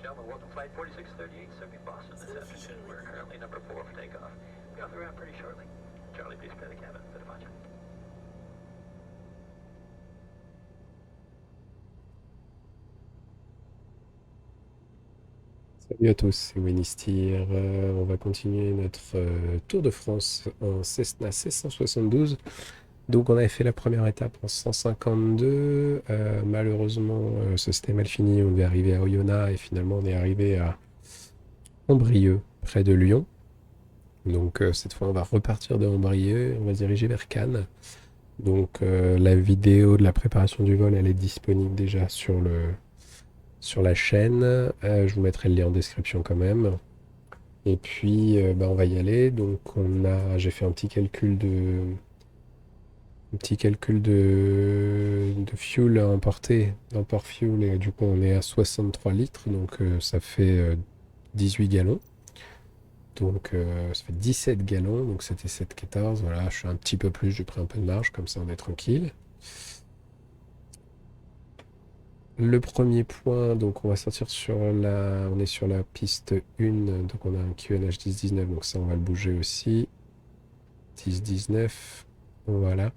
gentlemen, welcome flight 4638 serving Boston this afternoon. We're currently number 4 for takeoff. Be off the ground pretty shortly. Charlie, please clear the cabin for departure. Salut à tous, c'est Winnistir. On va continuer notre Tour de France en Cessna C172. Donc on avait fait la première étape en 152. Malheureusement, ça s'était mal fini. On devait arriver à Oyonnax et finalement on est arrivé à Ambrieuc, près de Lyon. Donc cette fois on va repartir de Ambrieuc, on va se diriger vers Cannes. Donc la vidéo de la préparation du vol, elle est disponible déjà sur la chaîne. Je vous mettrai le lien en description quand même. Et puis, on va y aller. Donc, j'ai fait un petit calcul de fuel à emporter, d'import fuel. Et du coup, on est à 63 litres. Donc, ça fait 18 gallons. Donc, ça fait 17 gallons. Donc, c'était 7,14. Voilà, je suis un petit peu plus. J'ai pris un peu de marge. Comme ça, on est tranquille. Le premier point, donc on va sortir on est sur la piste 1, donc on a un QNH 1019, donc ça on va le bouger aussi. 1019, voilà.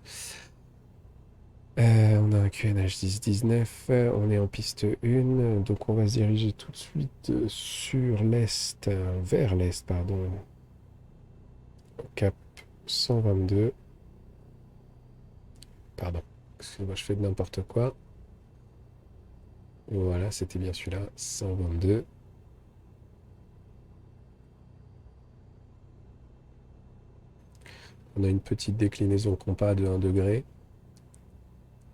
On a un QNH 1019, on est en piste 1, donc on va se diriger tout de suite sur l'est, vers l'est, pardon. Cap 122. Pardon, excusez-moi, je fais de n'importe quoi. Voilà, c'était bien celui-là, 122. On a une petite déclinaison compas de 1 degré,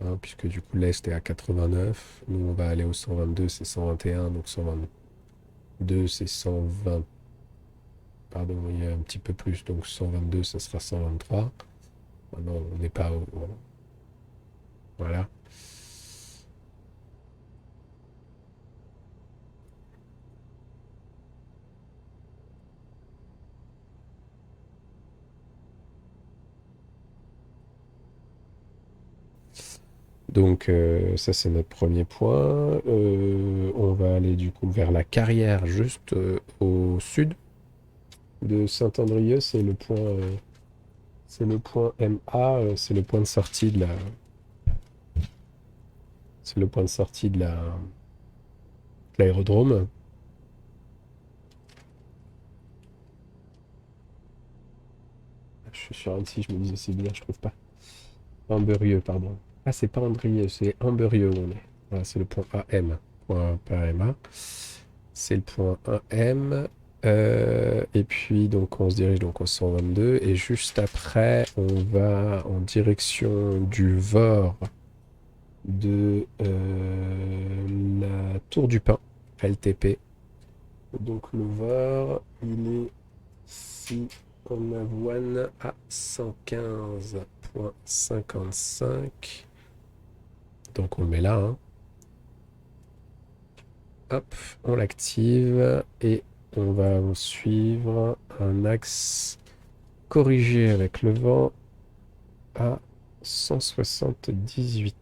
hein, puisque du coup l'est est à 89. Nous, on va aller au 122, c'est 121, donc 122, c'est 120. Pardon, il y a un petit peu plus, donc 122, ça sera 123. Maintenant, on n'est pas au... Voilà. Donc ça c'est notre premier point. On va aller du coup vers la carrière juste au sud de Saint-Andrieux. C'est le point MA, c'est le point de sortie de la, c'est le point de sortie de l'aérodrome. Je suis sur Annecy, je me disais c'est bien, je trouve pas. Amberieux, pardon. Ah, c'est pas Andrieux, c'est Amberieux où on est. Voilà, c'est le point AM. Point PMA. C'est le point 1M. Et puis, donc, on se dirige donc au 122. Et juste après, on va en direction du VOR de la Tour du Pin, LTP. Donc, le VOR, il est ici en avoine à 115,55. Donc, on le met là, hein. Hop, on l'active et on va suivre un axe corrigé avec le vent à 178.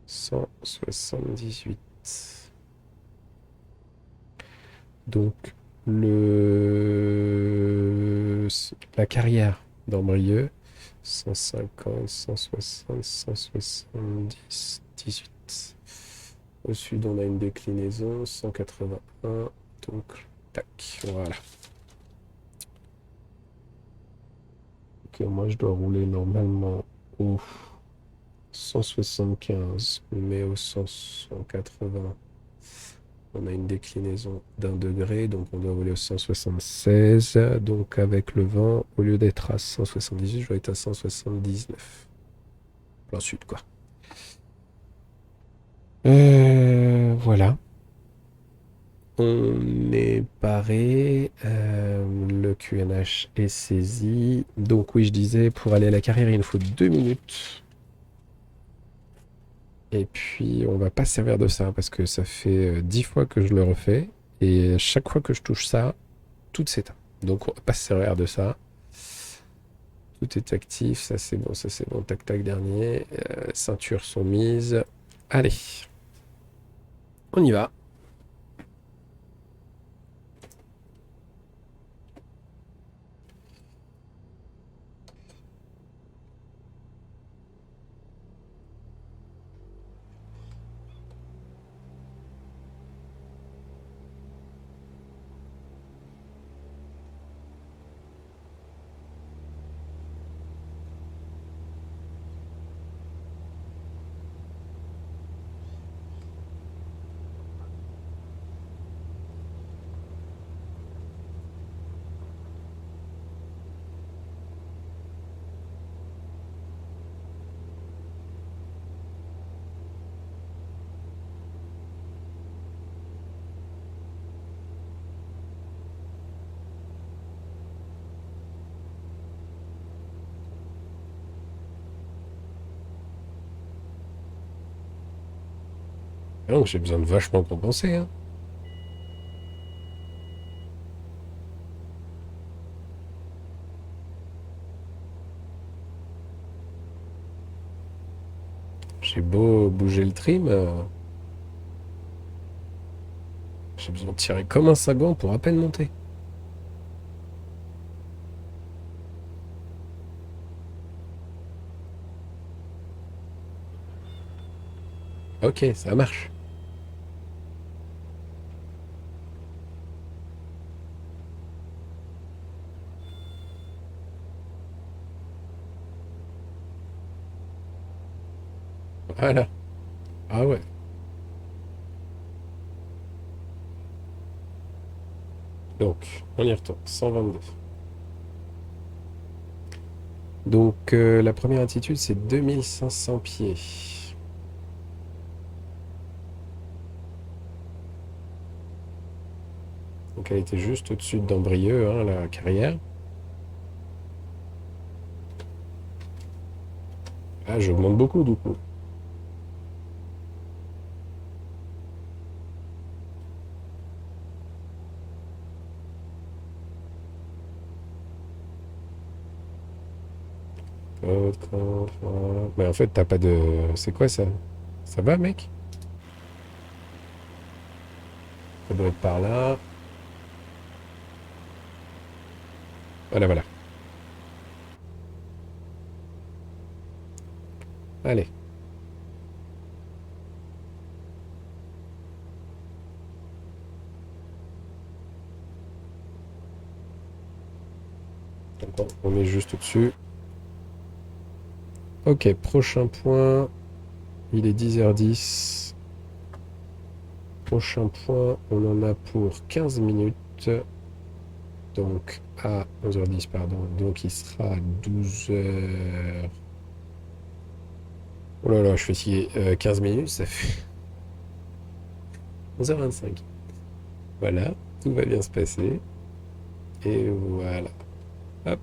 178. Donc la carrière d'Ambrieuc, 150, 160, 170, 18. Au sud, on a une déclinaison, 181. Donc, tac, voilà. Ok, moi, je dois rouler normalement au 175, mais au 180. On a une déclinaison d'1 degré, donc on doit voler au 176. Donc avec le vent, au lieu d'être à 178, je dois être à 179. Plein sud, quoi. Voilà. On est paré. Le QNH est saisi. Donc oui, je disais, pour aller à la carrière, il nous faut 2 minutes. Et puis, on va pas se servir de ça parce que ça fait 10 fois que je le refais. Et chaque fois que je touche ça, tout s'éteint. Donc, on va pas se servir de ça. Tout est actif. Ça, c'est bon. Ça, c'est bon. Tac, tac, dernier. Ceintures sont mises. Allez, on y va. Ah non, j'ai besoin de vachement compenser, hein. J'ai beau bouger le trim, j'ai besoin de tirer comme un sagan pour à peine monter. Ok, ça marche. Voilà. Ah ouais. Donc, on y retourne. 122. Donc, la première altitude, c'est 2500 pieds. Donc, elle était juste au-dessus d'Ambrieux, hein, la carrière. Ah, j'augmente beaucoup, du coup. Mais en fait, t'as pas de... C'est quoi ça? Ça va, mec? Ça doit être par là. Voilà, voilà. Allez. Attends, on est juste au-dessus. Ok, prochain point. Il est 10h10. Prochain point, on en a pour 15 minutes. Donc, à 11h10, pardon. Donc, il sera à 12h. Oh là là, je fais scier 15 minutes, ça fait 11h25. Voilà, tout va bien se passer. Et voilà. Hop.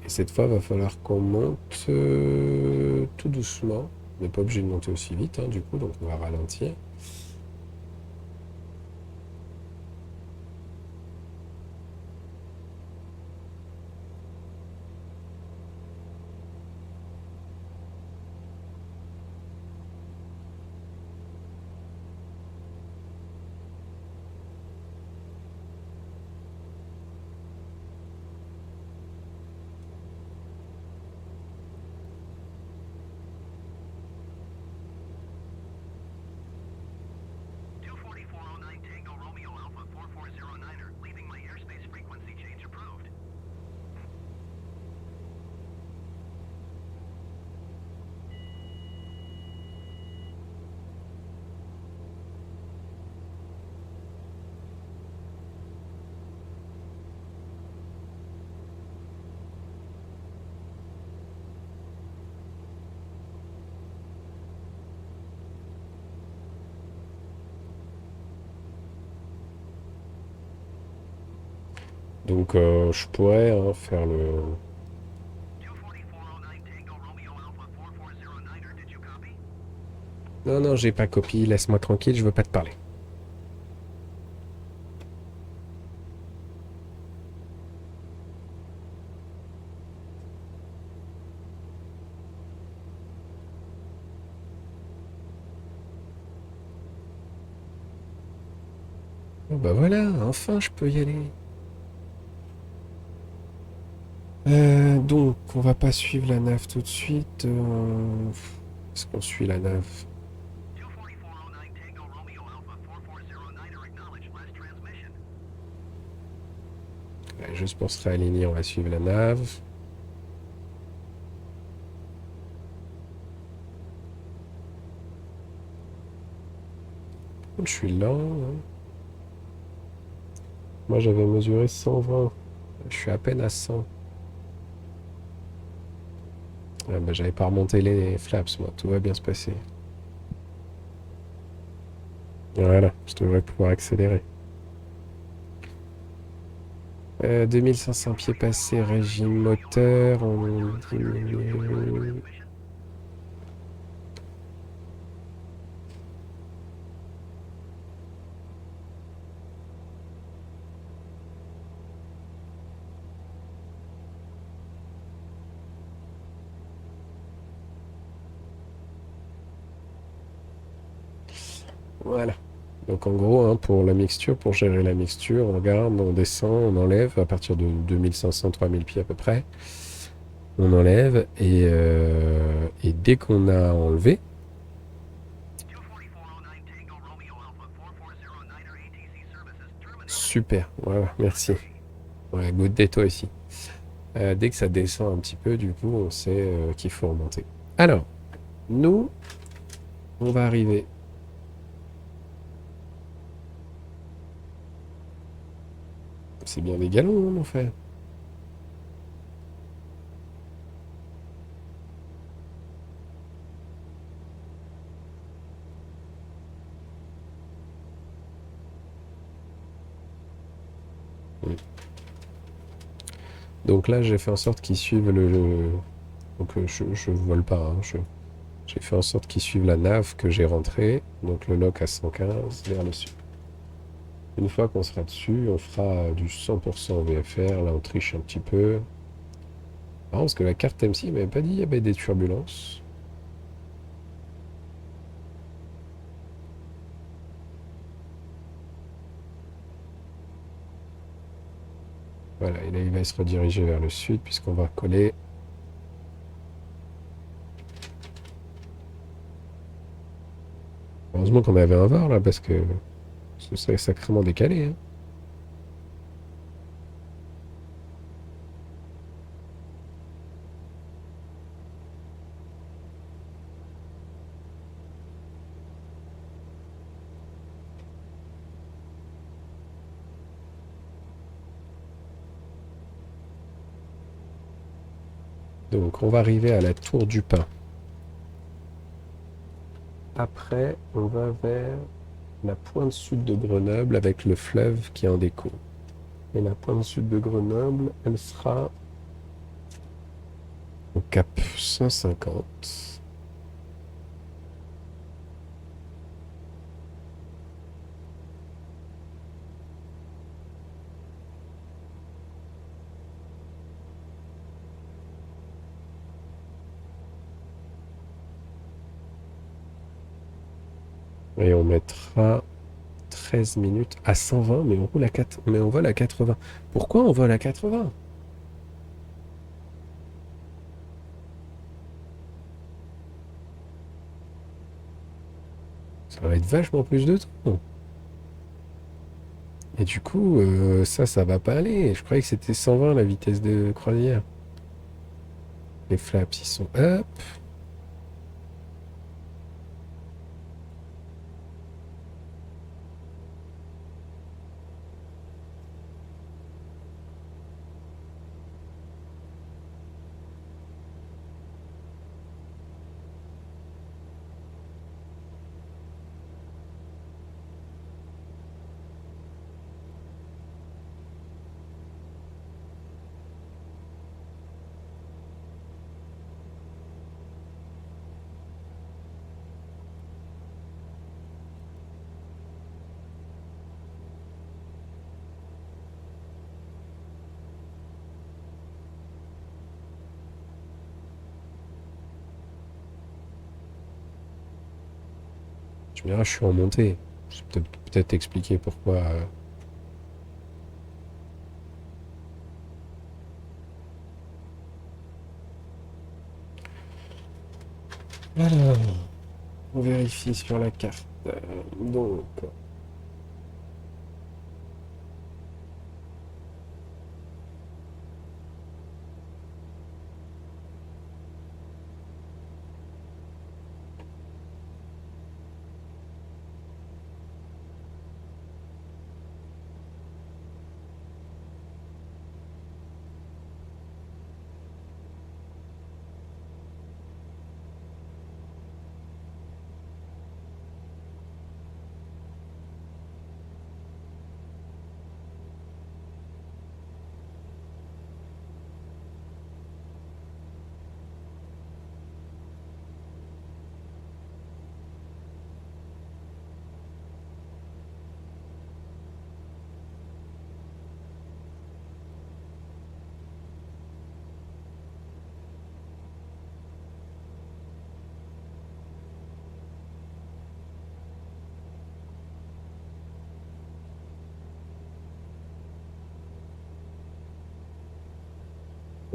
Et cette fois, va falloir qu'on monte tout doucement. On n'est pas obligé de monter aussi vite, hein, du coup, donc on va ralentir. Donc, je pourrais hein, faire le... Non, non, j'ai pas copié. Laisse-moi tranquille, je veux pas te parler. Oh, bah voilà, enfin je peux y aller. Donc, on va pas suivre la nave tout de suite. Est-ce qu'on suit la nave? Ouais, juste pour se réaligner, on va suivre la nave. Je suis lent, hein. Moi, j'avais mesuré 120. Je suis à peine à 100. Ah, bah, j'avais pas remonté les flaps, moi. Tout va bien se passer. Voilà, je devrais pouvoir accélérer. 2500 pieds passés, régime moteur, on diminue. Voilà. Donc en gros, hein, pour la mixture, pour gérer la mixture, on regarde, on descend, on enlève à partir de 2500-3000 pieds à peu près. On enlève et dès qu'on a enlevé, super, voilà, merci. Ouais, good day toi aussi. Dès que ça descend un petit peu, du coup, on sait qu'il faut remonter. Alors, nous, on va arriver. C'est bien des galons, hein, mon frère. Mm. Donc là, j'ai fait en sorte qu'ils suivent le. Donc je vole pas, hein, j'ai fait en sorte qu'ils suivent la nave que j'ai rentrée, donc le lock à 115 vers le sud. Une fois qu'on sera dessus, on fera du 100% VFR, là on triche un petit peu. Par contre, parce que la carte MC m'avait pas dit qu'il y avait des turbulences. Voilà, et là il va se rediriger vers le sud puisqu'on va coller. Heureusement qu'on avait un VAR là parce que ce serait sacrément décalé, hein. Donc on va arriver à la tour du Pin. Après, on va vers la pointe sud de Grenoble avec le fleuve qui est en déco. Et la pointe sud de Grenoble, elle sera au cap 150. Et on mettra 13 minutes à 120, mais on roule à 4, mais on vole à 80. Pourquoi on vole à 80? Ça va être vachement plus de temps. Et du coup, ça va pas aller. Je croyais que c'était 120 la vitesse de croisière. Les flaps, ils sont up. Tu me diras, je suis en montée. Je vais peut-être expliquer pourquoi. Alors, on vérifie sur la carte. Donc,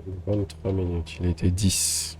« 23 minutes, il était 10.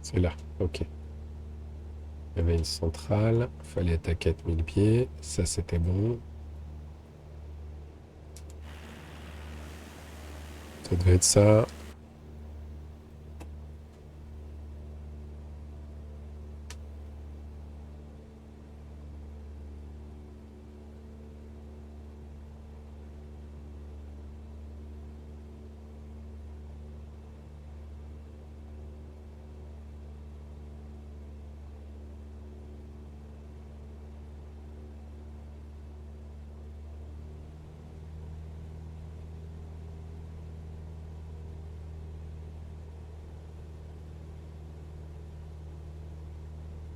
C'est là, ok. Il y avait une centrale, il fallait être à 4000 pieds, ça c'était bon. Ça devait être ça.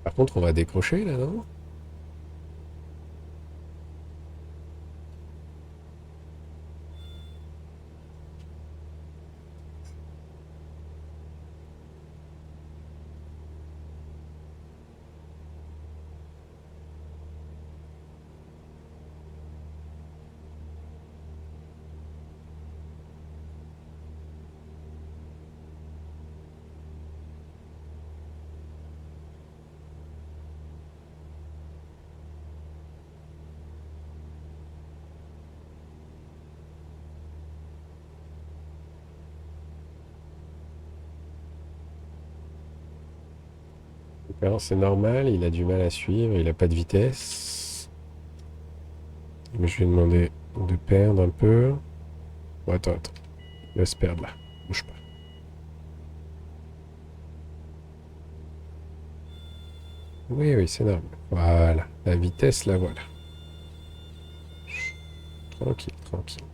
Par contre, on va décrocher là, non? Alors, c'est normal, il a du mal à suivre, il a pas de vitesse. Mais je lui ai demandé de perdre un peu. Bon, attends, attends. Laisse perdre là. Bouge pas. Oui, oui, c'est normal. Voilà. La vitesse, la voilà. Tranquille, tranquille.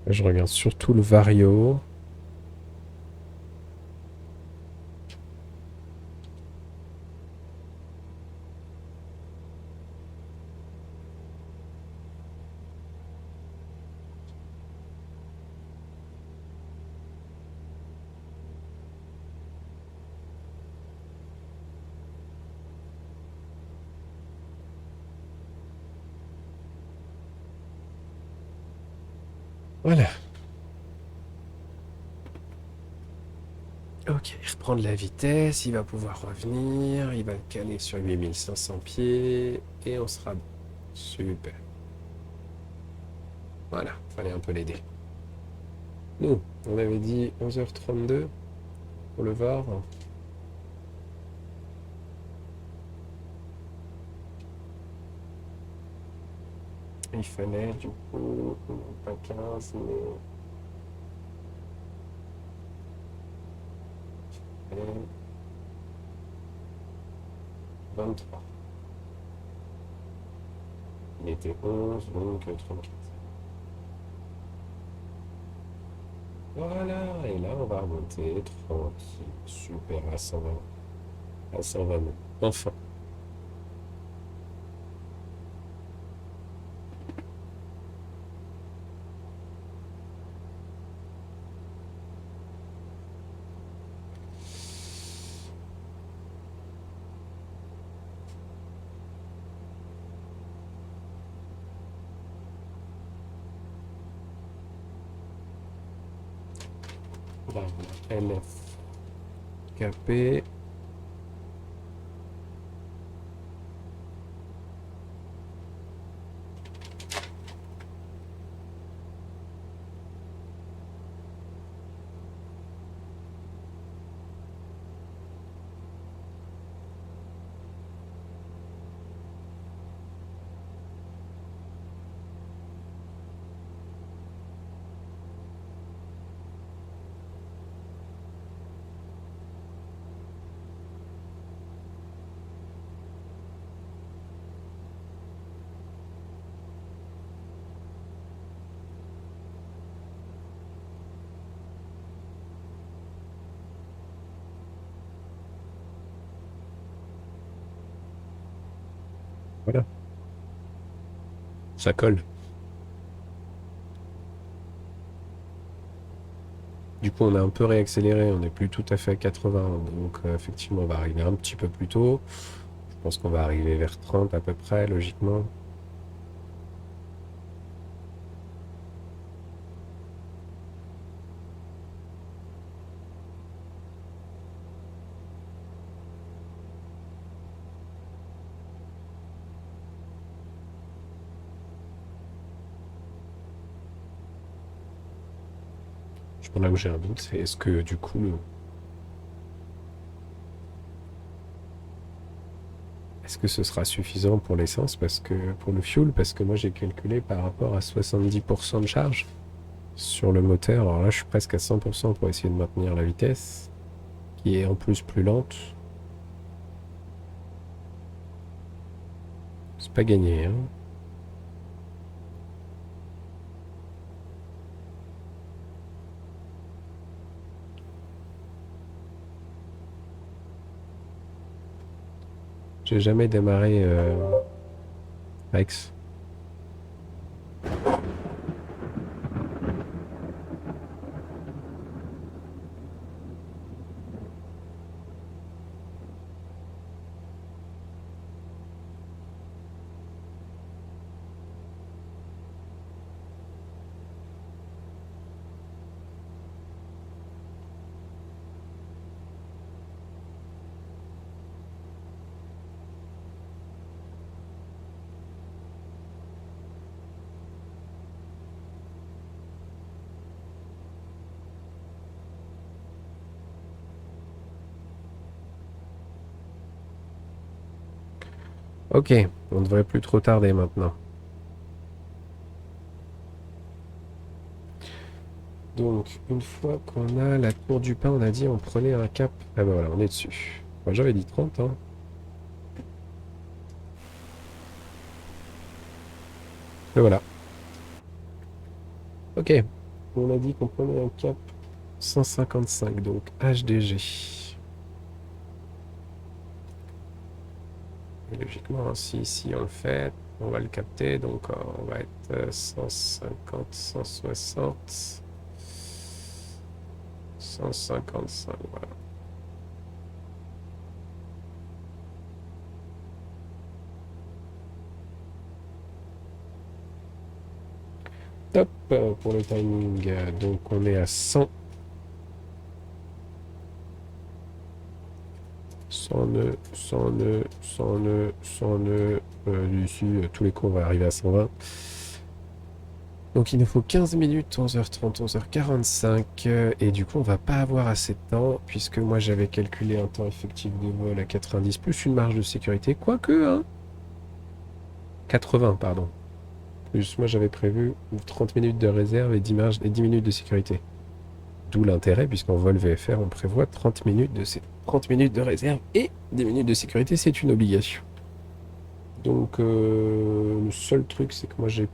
Je regarde surtout le Vario. Voilà. Ok, il reprend de la vitesse, il va pouvoir revenir, il va le caler sur 8500 pieds et on sera bon. Super. Voilà, fallait un peu l'aider. Nous, on avait dit 11h32 pour le Var. Il fallait du coup, pas 15, mais 23. Il était 11, donc 34. Voilà, et là on va remonter tranquille, super, à 120, à 120 nœuds. Enfin, là on a LF, KP. Voilà, ça colle. Du coup, on a un peu réaccéléré, on n'est plus tout à fait à 80, donc effectivement, on va arriver un petit peu plus tôt. Je pense qu'on va arriver vers 30 à peu près, logiquement. Je pense là où j'ai un doute, c'est est-ce que du coup, est-ce que ce sera suffisant pour l'essence, parce que pour le fuel, parce que moi j'ai calculé par rapport à 70% de charge sur le moteur. Alors là, je suis presque à 100% pour essayer de maintenir la vitesse, qui est en plus lente. C'est pas gagné, hein. J'ai jamais démarré Rex. Ok, on devrait plus trop tarder maintenant. Donc, une fois qu'on a la tour du pain, on a dit on prenait un cap. Ah ben voilà, on est dessus. Moi j'avais dit 30, hein. Et voilà. Ok. On a dit qu'on prenait un cap 155, donc HDG. Et logiquement, si on le fait, on va le capter, donc on va être 150, 160, 155, voilà. Top pour le timing, donc on est à 100. 100 nœuds, 100 nœuds, 100 nœuds, 100 nœuds. D'ici, tous les coups, on va arriver à 120. Donc il nous faut 15 minutes, 11h30, 11h45. Et du coup, on va pas avoir assez de temps, puisque moi j'avais calculé un temps effectif de vol à 90, plus une marge de sécurité. Quoique, hein 80, pardon. Plus moi j'avais prévu 30 minutes de réserve et 10 minutes de sécurité. D'où l'intérêt, puisqu'en vol VFR, on prévoit 30 minutes de réserve et 10 minutes de sécurité, c'est une obligation. Donc, le seul truc, c'est que moi, j'ai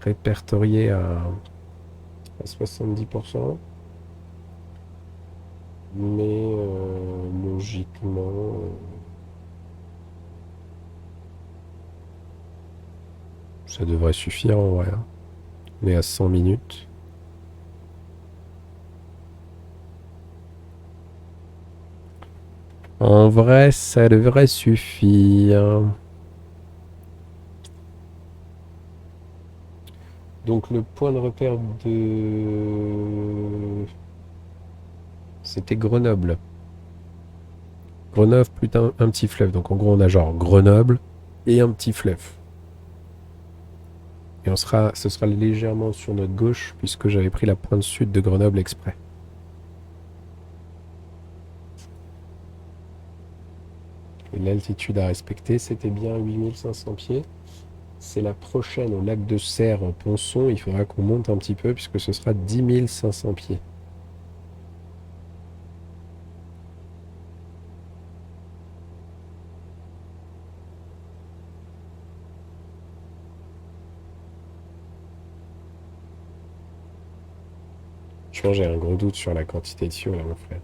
répertorié à 70%. Mais logiquement, ça devrait suffire en vrai, hein. On est à 100 minutes. En vrai, ça devrait suffire. Donc le point de repère de... C'était Grenoble. Grenoble plus un petit fleuve. Donc en gros, on a genre Grenoble et un petit fleuve. Et ce sera légèrement sur notre gauche, puisque j'avais pris la pointe sud de Grenoble exprès. Et l'altitude à respecter, c'était bien 8500 pieds. C'est la prochaine au lac de Serre en Ponçon. Il faudra qu'on monte un petit peu, puisque ce sera 10 500 pieds. Je pense que j'ai un gros doute sur la quantité de fioul, là, mon frère.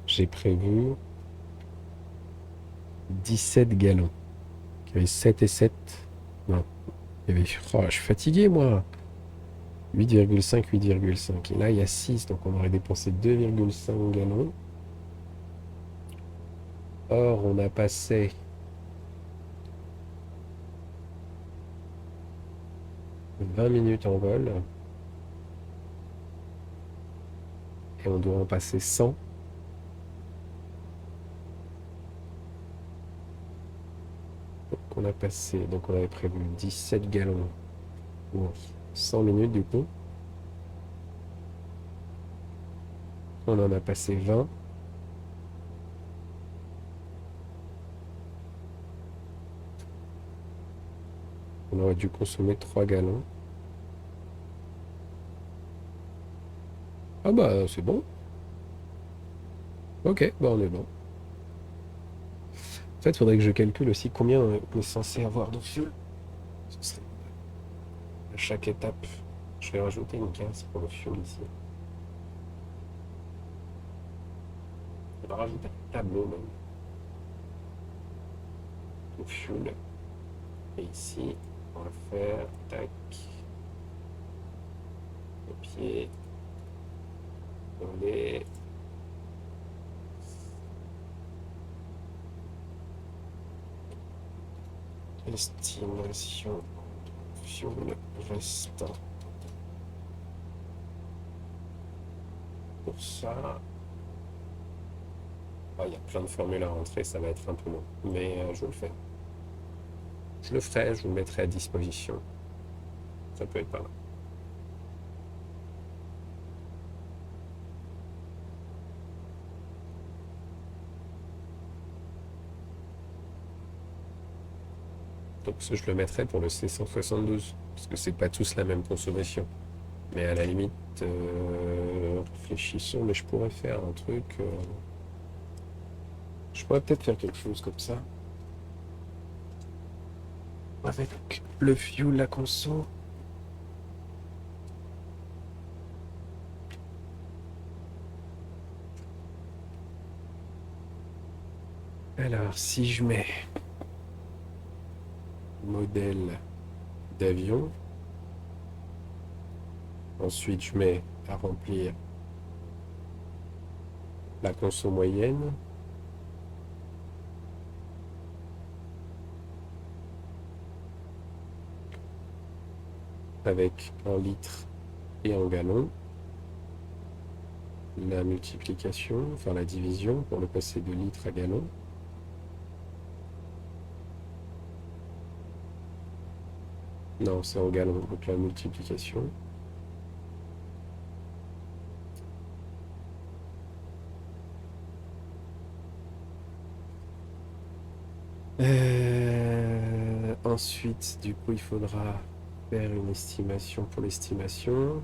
J'ai prévu 17 gallons. Il y avait 7 et 7. Non. Il y avait... Oh, je suis fatigué, moi. 8,5, 8,5. Et là, il y a 6, donc on aurait dépensé 2,5 gallons. Or, on a passé 20 minutes en vol. Et on doit en passer 100. Donc on avait prévu 17 gallons pour 100 minutes du coup. On en a passé 20. On aurait dû consommer 3 gallons. Ah bah c'est bon. Ok, bah on est bon. En fait, il faudrait que je calcule aussi combien on est censé avoir de fuel. Ce serait à chaque étape. Je vais rajouter une case pour le fuel ici. On va rajouter un tableau même. Au fuel. Et ici, on va faire tac. Copier. Coller. Estimation fuel restant. Pour ça, il y a plein de formules à rentrer, ça va être un peu long, mais je le fais. Je le ferai, je vous le mettrai à disposition. Ça peut être pas mal. Donc ça, je le mettrai pour le C172, parce que c'est pas tous la même consommation. Mais à la limite, réfléchissons, mais je pourrais faire un truc. Je pourrais peut-être faire quelque chose comme ça. Avec le fuel, la conso. Alors, si je mets modèle d'avion, ensuite je mets à remplir la conso moyenne, avec en litres et en gallons, la multiplication, enfin la division pour le passer de litres à gallons. Non, c'est en gallons, donc la multiplication. Ensuite, du coup, il faudra faire une estimation pour l'estimation.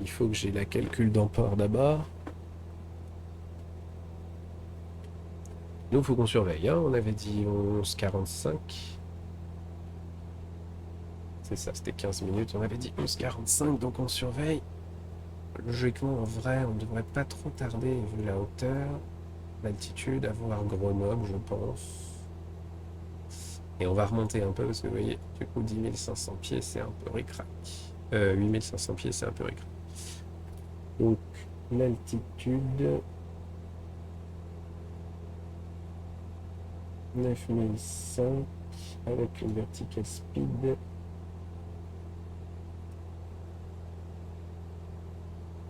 Il faut que j'ai la calcul d'emport d'abord. Nous, il faut qu'on surveille, hein. On avait dit 11h45. C'est ça, c'était 15 minutes. On avait dit 11h45, donc on surveille. Logiquement, en vrai, on ne devrait pas trop tarder, vu la hauteur, l'altitude, à voir Grenoble, je pense. Et on va remonter un peu, parce que vous voyez, du coup, 10 500 pieds, c'est un peu ric-rac. 8 500 pieds, c'est un peu ric-rac. Donc, l'altitude, 9005, avec une vertical speed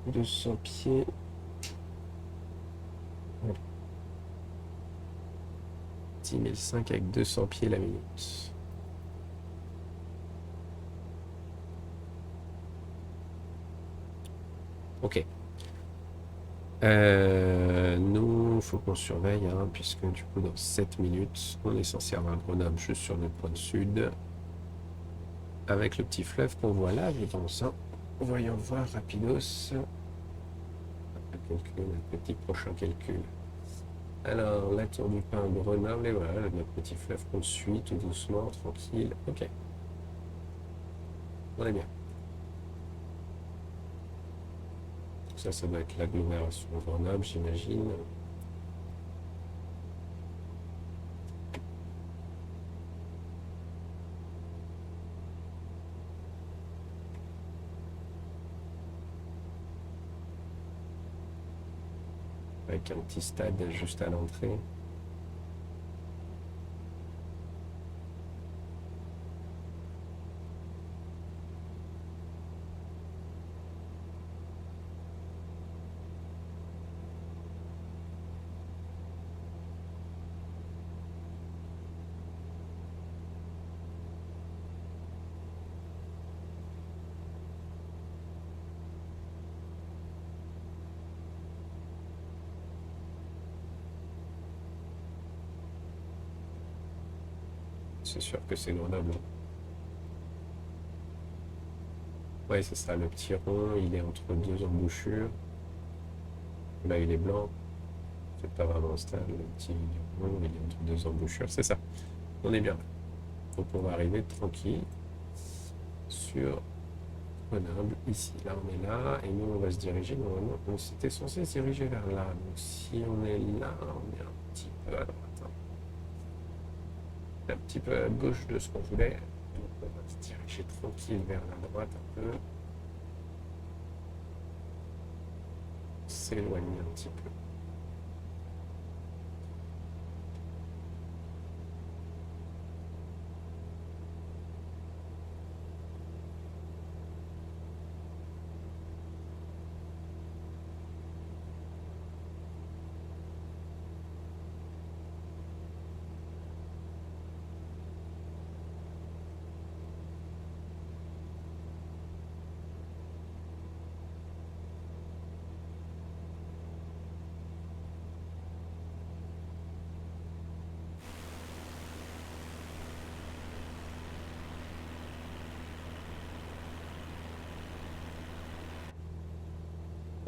200 pieds. 10 005 avec 200 pieds la minute. Ok. Nous, il faut qu'on surveille, hein, puisque du coup, dans 7 minutes, on est censé avoir Grenoble juste sur notre pointe sud, avec le petit fleuve qu'on voit là, je pense. Hein. Voyons voir rapidos. On va calculer notre petit prochain calcul. Alors, la tour du Pin, Grenoble, et voilà, notre petit fleuve qu'on suit tout doucement, tranquille. Ok. On est bien. Ça doit être l'agglomération Grenoble, j'imagine. Avec un petit stade juste à l'entrée. C'est sûr que c'est Grenoble. Ouais, c'est ça, le petit rond, il est entre deux embouchures. Là, il est blanc. C'est pas vraiment stable. Le petit rond, il est entre deux embouchures. C'est ça. On est bien là. Donc, on va arriver tranquille sur Grenoble. Ici, là, on est là. Et nous, on va se diriger. Normalement, on s'était censé se diriger vers là. Donc, si on est là, on est un petit peu à droite. Hein. Un petit peu à gauche de ce qu'on voulait. Donc, on va se diriger tranquille vers la droite un peu. S'éloigner un petit peu.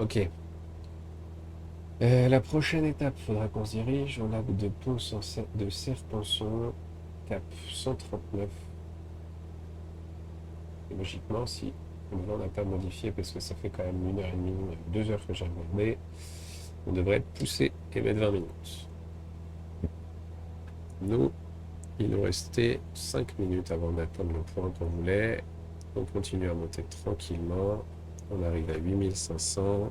Ok. La prochaine étape, il faudra qu'on se dirige au lac de de Serpenson, cap 139. Et logiquement, si on n'a pas modifié, parce que ça fait quand même 1h30, 2 heures que j'ai regardé, On devrait être poussé et mettre 20 minutes. Nous, il nous restait 5 minutes avant d'atteindre le point qu'on voulait. On continue à monter tranquillement. On arrive à 8500.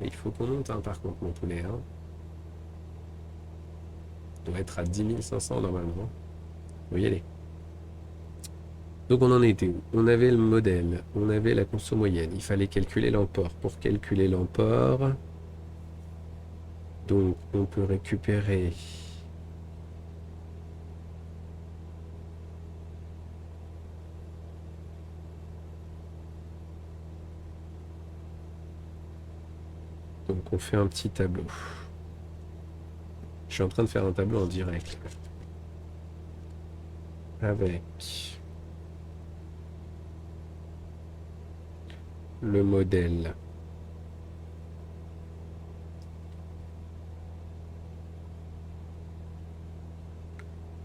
Et il faut qu'on monte, hein, par contre, mon poulet. Hein. On doit être à 10 500 normalement. Faut y aller. Donc on en était où? On avait le modèle, on avait la conso moyenne. Il fallait calculer l'emport. Pour calculer l'emport, donc on peut récupérer donc on fait un petit tableau. Je suis en train de faire un tableau en direct avec le modèle,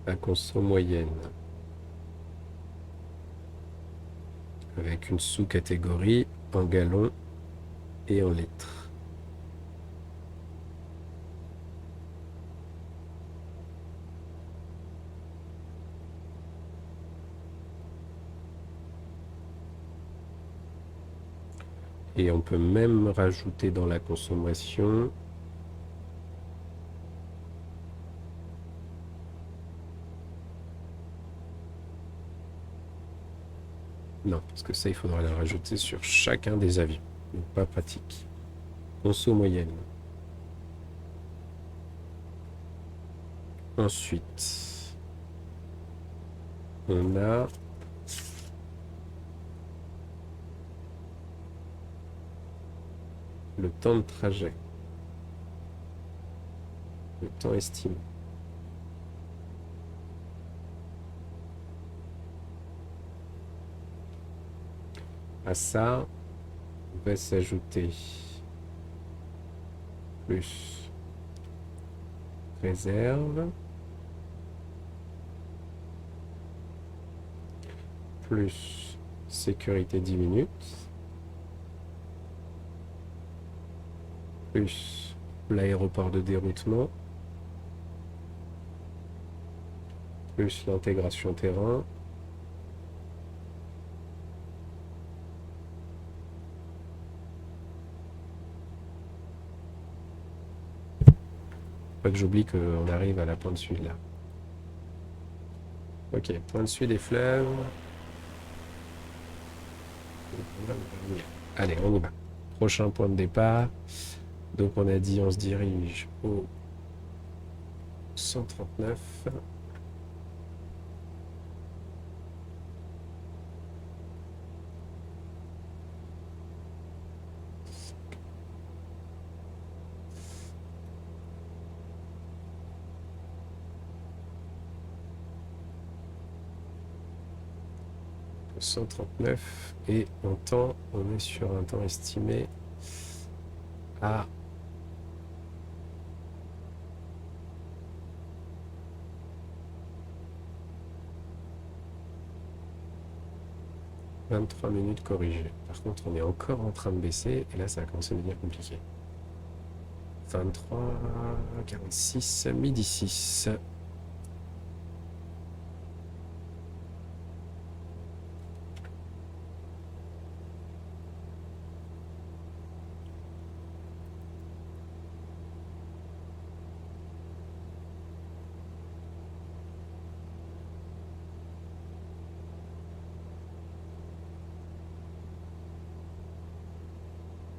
la conso moyenne, avec une sous-catégorie en gallons et en litres. Et on peut même rajouter dans la consommation non, parce que ça, il faudra le rajouter sur chacun des avions. Donc pas pratique. Conso moyenne. Ensuite, on a le temps de trajet. Le temps estimé. À ça, on va s'ajouter plus réserve, plus sécurité 10 minutes, plus l'aéroport de déroutement, plus l'intégration terrain, pas que j'oublie qu'on arrive à la pointe sud là. Ok, pointe sud et fleuve. Allez, on y va. Prochain point de départ. Donc on a dit on se dirige au 139. Le 139 et en temps, on est sur un temps estimé à 23 minutes corrigées. Par contre, on est encore en train de baisser et là, ça a commencé à devenir compliqué. 23, 46, midi 6.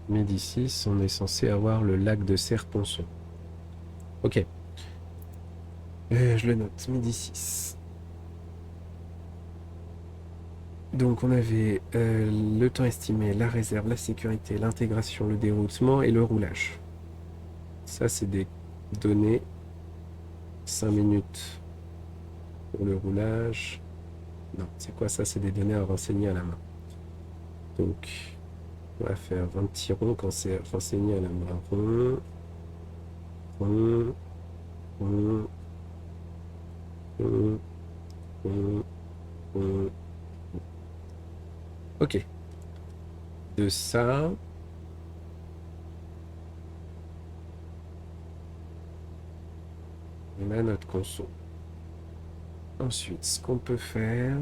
Midi 6, on est censé avoir le lac de Serponçon. Ok. Je le note, midi 6. Donc on avait le temps estimé, la réserve, la sécurité, l'intégration, le déroutement et le roulage. Ça, c'est des données. 5 minutes pour le roulage. Non, c'est quoi ça? C'est des données à renseigner à la main. Donc, on va faire un petit rond quand c'est renseigné à la main. Rond, rond, rond, rond, rond, rond. Ok. De ça, a notre conso. Ensuite, ce qu'on peut faire...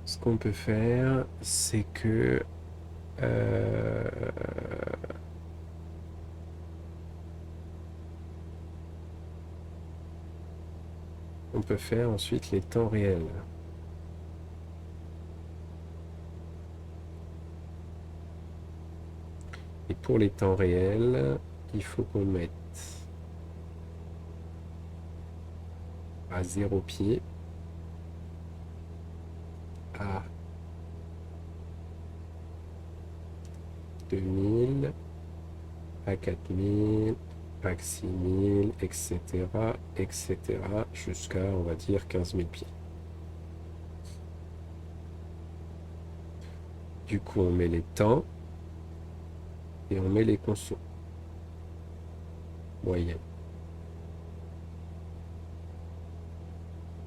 Ce qu'on peut faire, c'est que... on peut faire ensuite les temps réels. Et pour les temps réels, il faut qu'on mette à 0 pied, à 2000, à 4000, à 6000, etc., etc., jusqu'à, on va dire, 15 000 pieds. Du coup, on met les temps et on met les consos moyennes.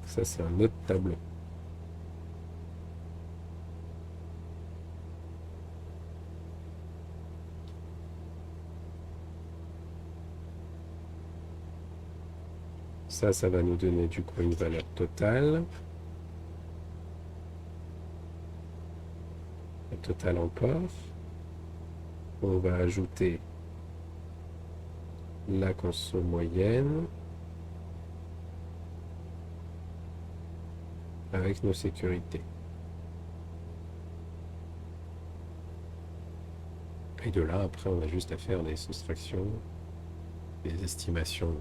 Ça, c'est un autre tableau. Ça va nous donner du coup une valeur totale. Le total en port. On va ajouter la conso moyenne avec nos sécurités. Et de là, après, on a juste à faire des soustractions, des estimations.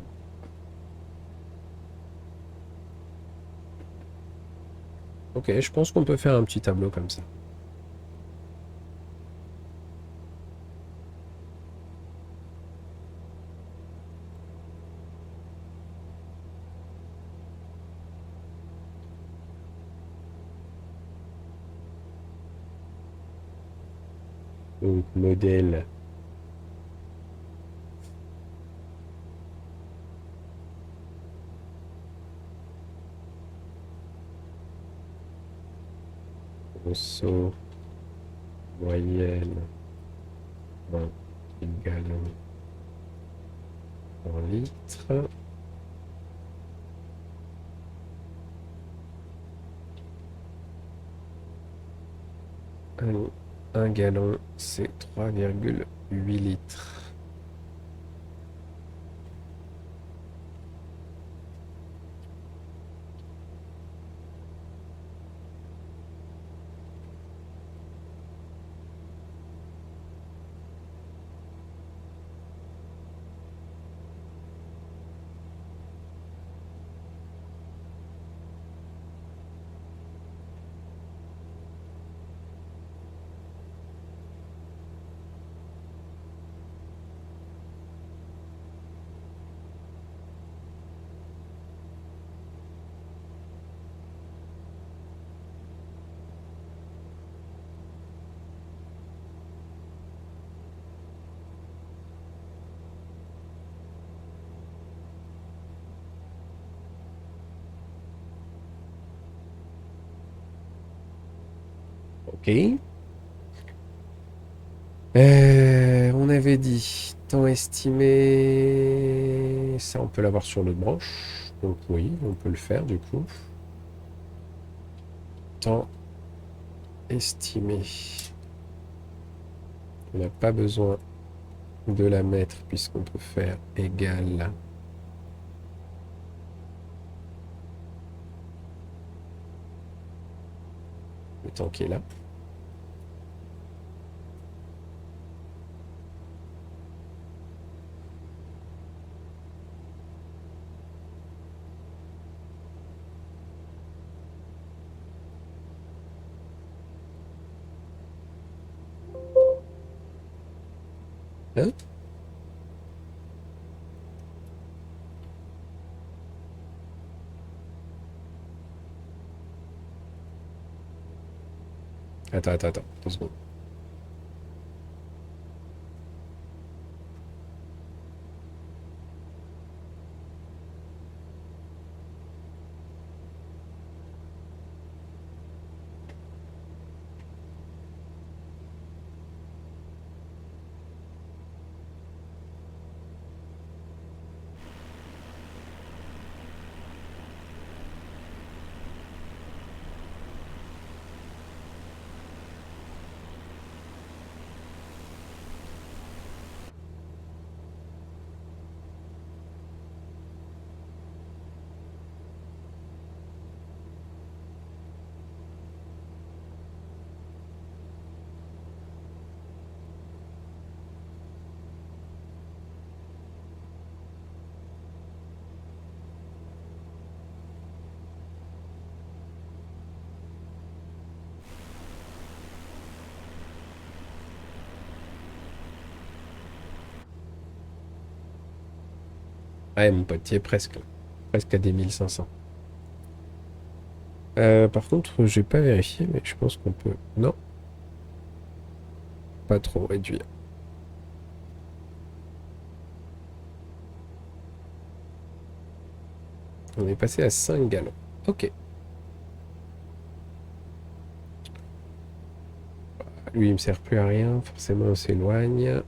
Ok, je pense qu'on peut faire un petit tableau comme ça. Donc, modèle. Conso moyenne en gallons en litres. Un gallon, c'est 3,8 litres. Ok. On avait dit temps estimé. Ça, on peut l'avoir sur notre branche. Donc oui, on peut le faire du coup. Temps estimé. On n'a pas besoin de la mettre puisqu'on peut faire égal le temps qui est là. Hein? Attends, 2 secondes. Ouais, mon pote, tu es presque. Presque à des 1500. Par contre, j'ai pas vérifié, mais je pense qu'on peut. Non, pas trop réduire. On est passé à 5 gallons. Ok. Lui, il me sert plus à rien. Forcément, on s'éloigne.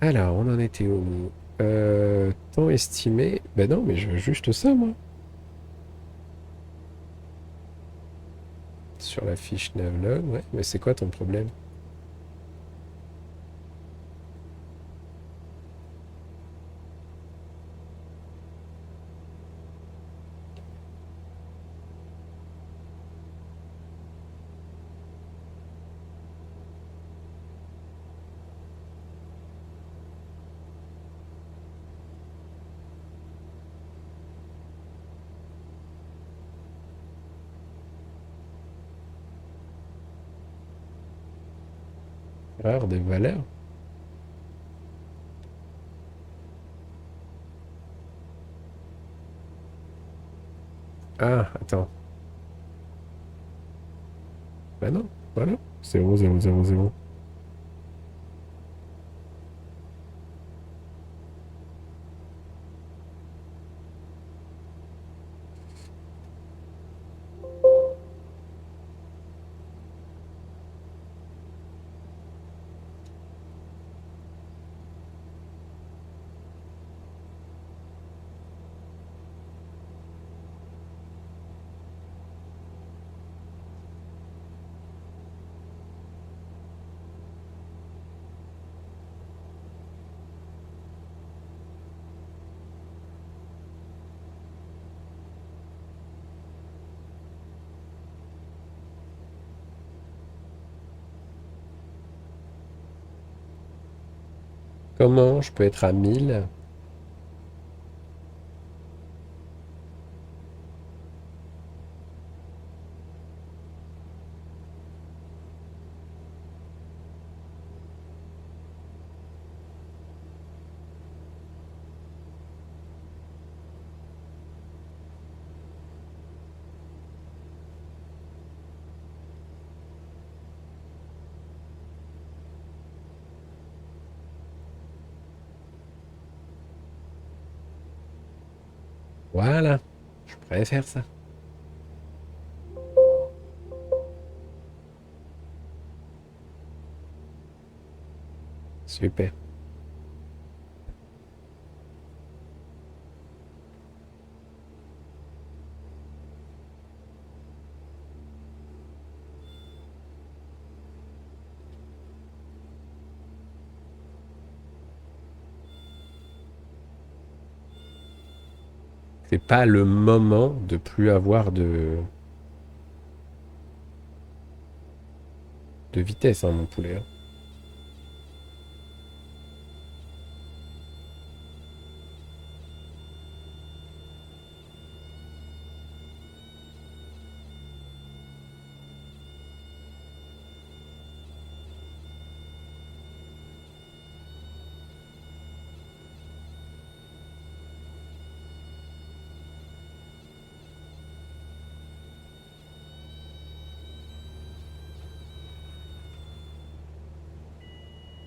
Alors, on en était où? Temps estimé. Ben non, mais je veux juste ça, moi. Sur la fiche navlog, ouais. Mais c'est quoi ton problème? Erreur des valeurs? Ah, attends. Bah non, voilà. 0, 0, 0, 0. Comment je peux être à 1000? Voilà. Je préfère ça. Super. C'est pas le moment de plus avoir de vitesse, hein, mon poulet, hein.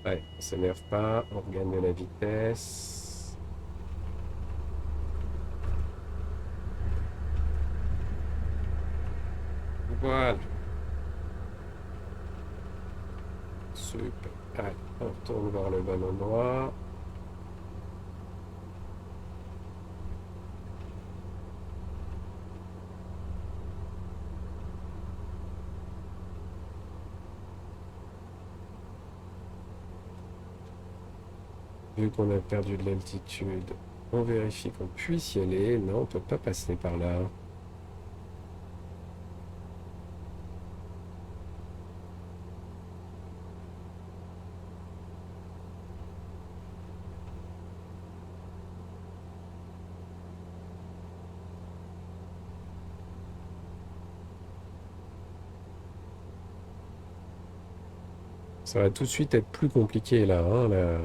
Ouais, on s'énerve pas, on regagne de la vitesse. Voilà. Super. Allez, on retourne vers le bon endroit. Vu qu'on a perdu de l'altitude, on vérifie qu'on puisse y aller. Non, on peut pas passer par là. Ça va tout de suite être plus compliqué là, hein, là.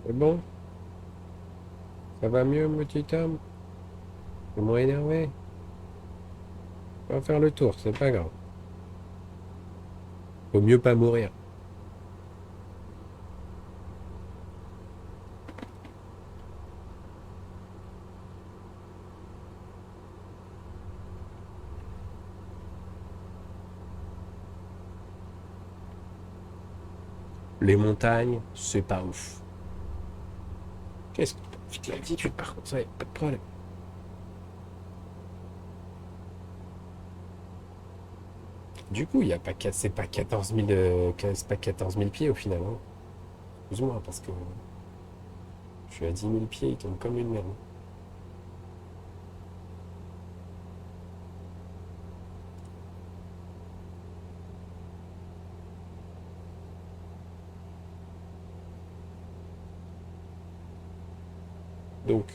C'est bon? Ça va mieux, mon petit homme? T'es moins énervé? On va faire le tour, c'est pas grave. Vaut mieux pas mourir. Les montagnes, c'est pas ouf. Qu'est-ce que vite l'altitude, par contre, ça y est, pas de problème. Du coup, il y a pas, c'est pas 14 000, c'est pas 14 000 pieds au final. Hein. Excuse-moi, parce que je suis à 10 000 pieds, il tombe comme une merde. Donc,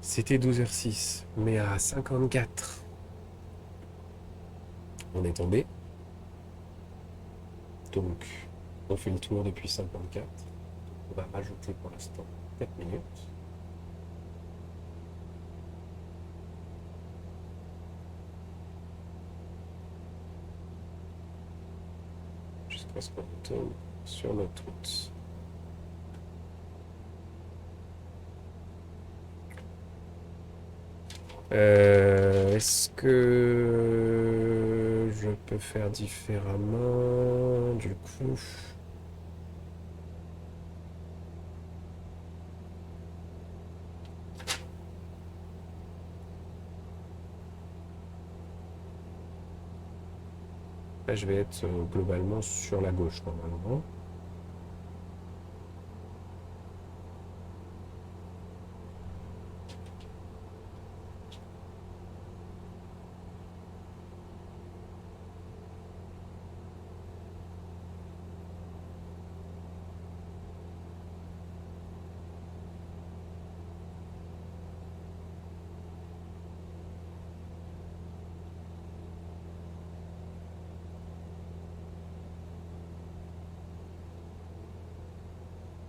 c'était 12h06, mais à 54, on est tombé. Donc, on fait le tour depuis 54. On va rajouter pour l'instant 4 minutes. Jusqu'à ce qu'on retourne sur notre route. Est-ce que je peux faire différemment du coup? Là, je vais être globalement sur la gauche normalement.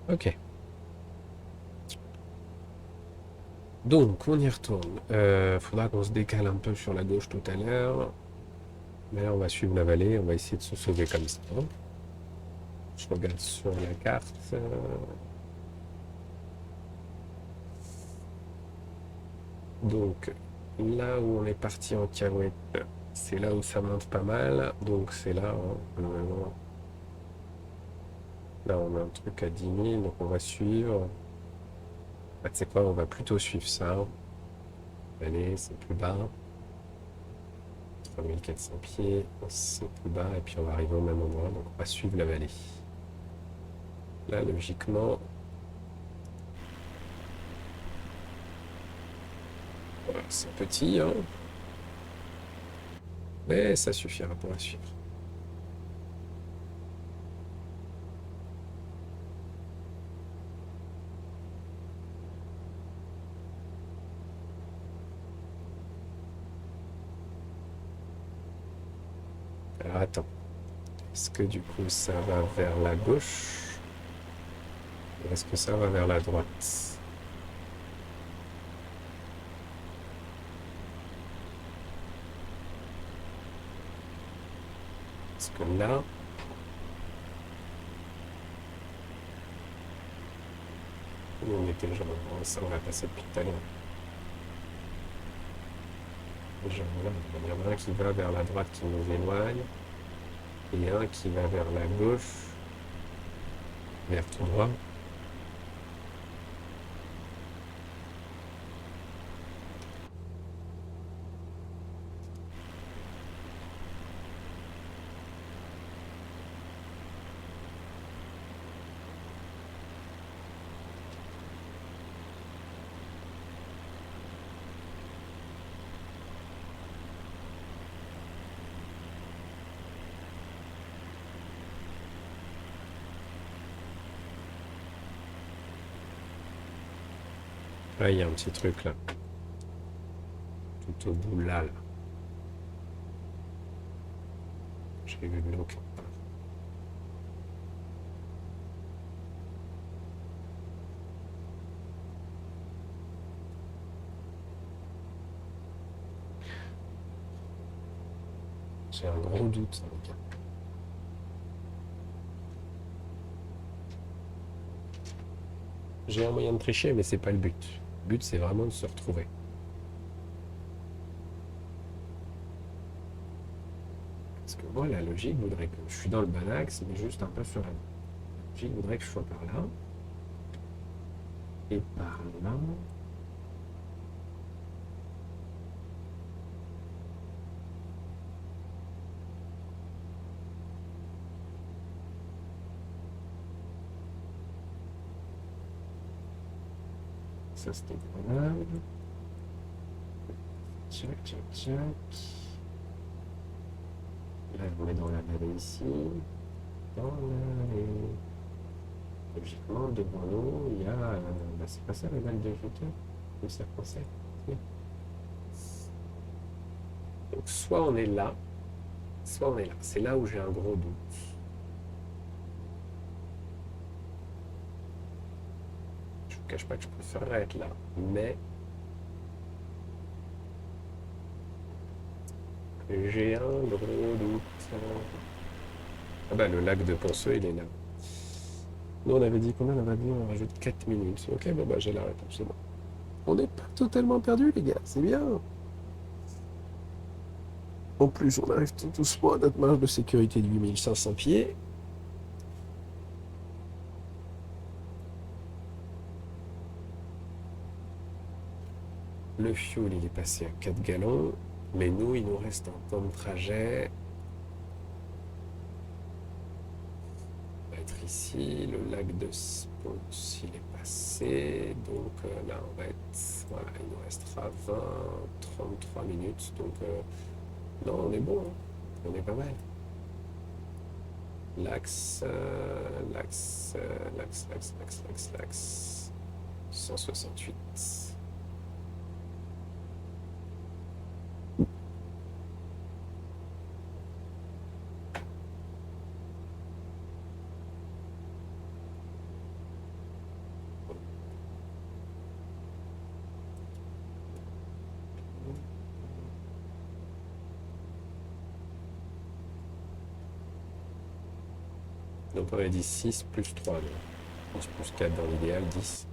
Ok. Donc, on y retourne. Faudra qu'on se décale un peu sur la gauche tout à l'heure. Mais là, on va suivre la vallée. On va essayer de se sauver comme ça. Je regarde sur la carte. Donc, là où on est parti en carouette, c'est là où ça monte pas mal. Donc, c'est là, hein, normalement. Là, on a un truc à 10 000, donc on va suivre. Bah, tu sais quoi, on va plutôt suivre ça. Allez, c'est plus bas. 3400 pieds, c'est plus bas, et puis on va arriver au même endroit, donc on va suivre la vallée. Là, logiquement, voilà, c'est petit, hein, mais ça suffira pour la suivre. Alors attends, est-ce que du coup ça va vers la gauche ou est-ce que ça va vers la droite? Parce que là, où on était genre, ça on va passer depuis tout à l'heure. Genre là, il y en a un qui va vers la droite qui nous éloigne, et un qui va vers la gauche, vers tout droit. Là, il y a un petit truc là, tout au bout là, là. J'ai vu de l'eau quelque part. J'ai un gros doute, les gars. J'ai un moyen de tricher, mais c'est pas le but. Le but, c'est vraiment de se retrouver. Parce que moi, la logique voudrait que je suis dans le bon axe, mais juste un peu sur la logique voudrait que je sois par là. Et par là. Ça, c'était Grenoble. Tchac, tchac, tchac. Là, on est dans la vallée ici. Dans la vallée. Logiquement, devant nous, il y a. Bah, c'est pas ça le val de Juteux, le Serpensec. Donc, soit on est là, soit on est là. C'est là où j'ai un gros doute. Je vous cache pas que je préférerais être là, mais j'ai un gros doute. Ah bah le lac de Ponceux, il est là. Nous on avait dit combien on avait dit on rajoute 4 minutes. Ok, bon bah j'ai la réponse, c'est bon. On n'est pas totalement perdu les gars, c'est bien. En plus, on arrive tout doucement à notre marge de sécurité de 8500 pieds. Le fuel, il est passé à 4 gallons. Mais nous, il nous reste un temps de trajet. On va être ici. Le lac de Spons, il est passé. Donc là, on va être. Voilà, il nous restera 20, 33 minutes. Donc non, on est bon. Hein. On est pas mal. L'axe, l'axe. 168. Donc on a dit 6 plus 3. Donc 11 plus 4 dans l'idéal, 10.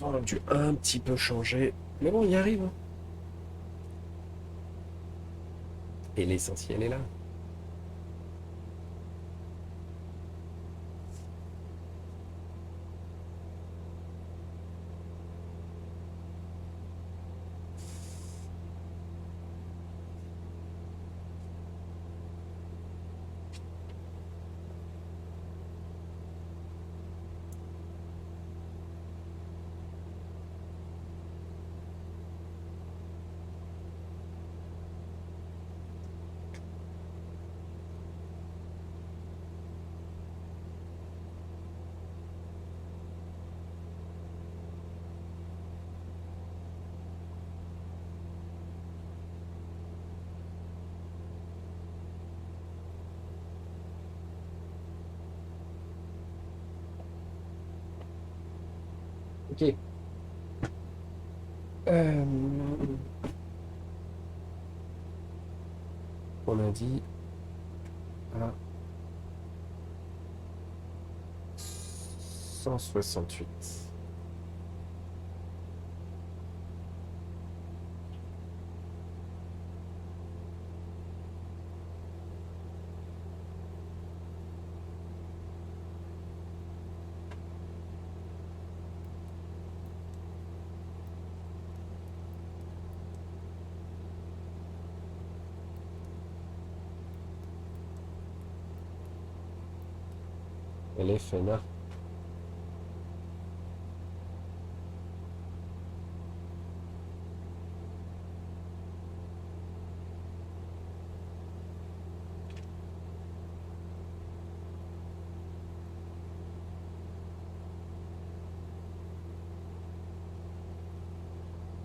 On a dû un petit peu changer. Mais bon, il y arrive. Hein. Et l'essentiel est là. Ok. Euh, on a dit à 168. LFNA.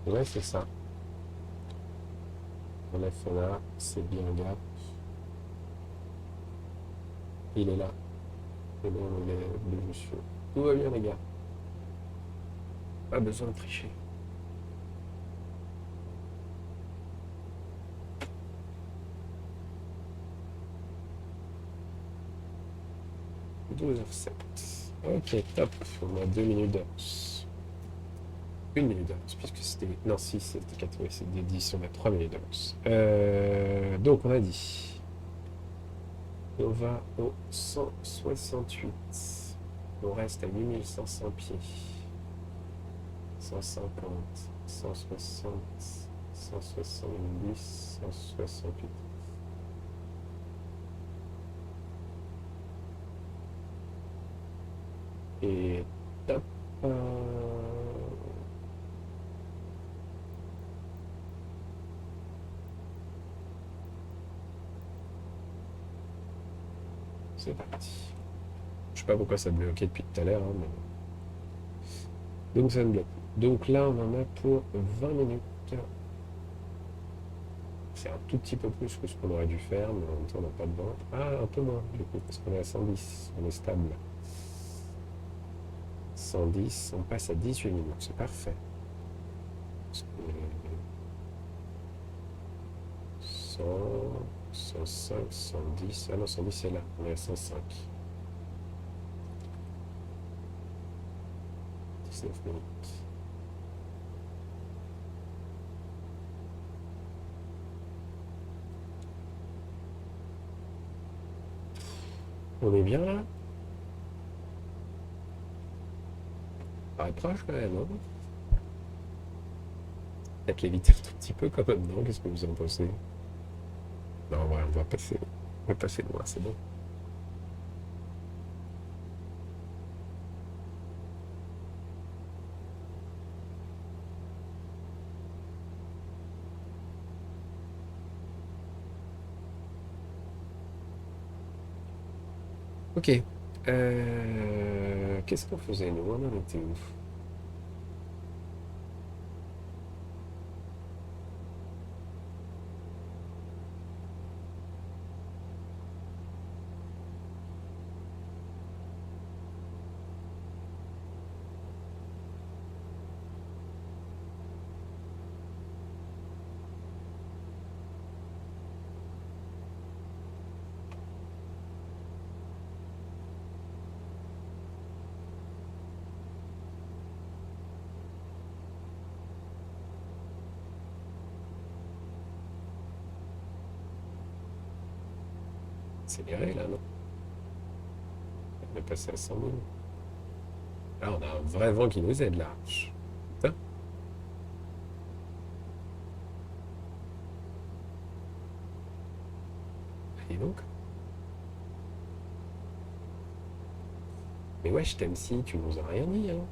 Ouais, c'est ça. LFNA, c'est bien gars. Il est là. C'est bon, il est monsieur. Tout va bien, les gars. Pas besoin de tricher. 12h07. Ok, top. On a 2 minutes d'avance. 1 minute d'avance, puisque c'était. Non, si, c'était 4, oui, c'était 10, on a 3 minutes d'avance. Donc, on a dit. On va au 168. On reste à 8500 pieds. 150, 160, 170, 168. Et top. C'est parti. Je sais pas pourquoi ça bloquait depuis tout à l'heure, hein, mais... Donc ça ne bloque. Donc là, on en a pour 20 minutes. C'est un tout petit peu plus que ce qu'on aurait dû faire, mais en même temps, on n'a pas de vent. Ah, un peu moins, du coup, parce qu'on est à 110. On est stable. 110, on passe à 18 minutes. C'est parfait. 100, 105, 110. Ah non, 110, c'est là. On est à 105. 19 minutes. On est bien là? Paraît proche quand même, hein? Peut-être l'éviter un tout petit peu quand même, non? Qu'est-ce que vous en pensez? Non, ouais, on va passer. On va passer loin, c'est bon. Ok. Qu'est-ce qu'on faisait, nous? On en était où? Accéléré là, non? On est passé à 100 000. Là, on a un vrai vent qui nous aide là. Putain. Et donc? Mais ouais, je t'aime si, tu nous as rien dit, hein.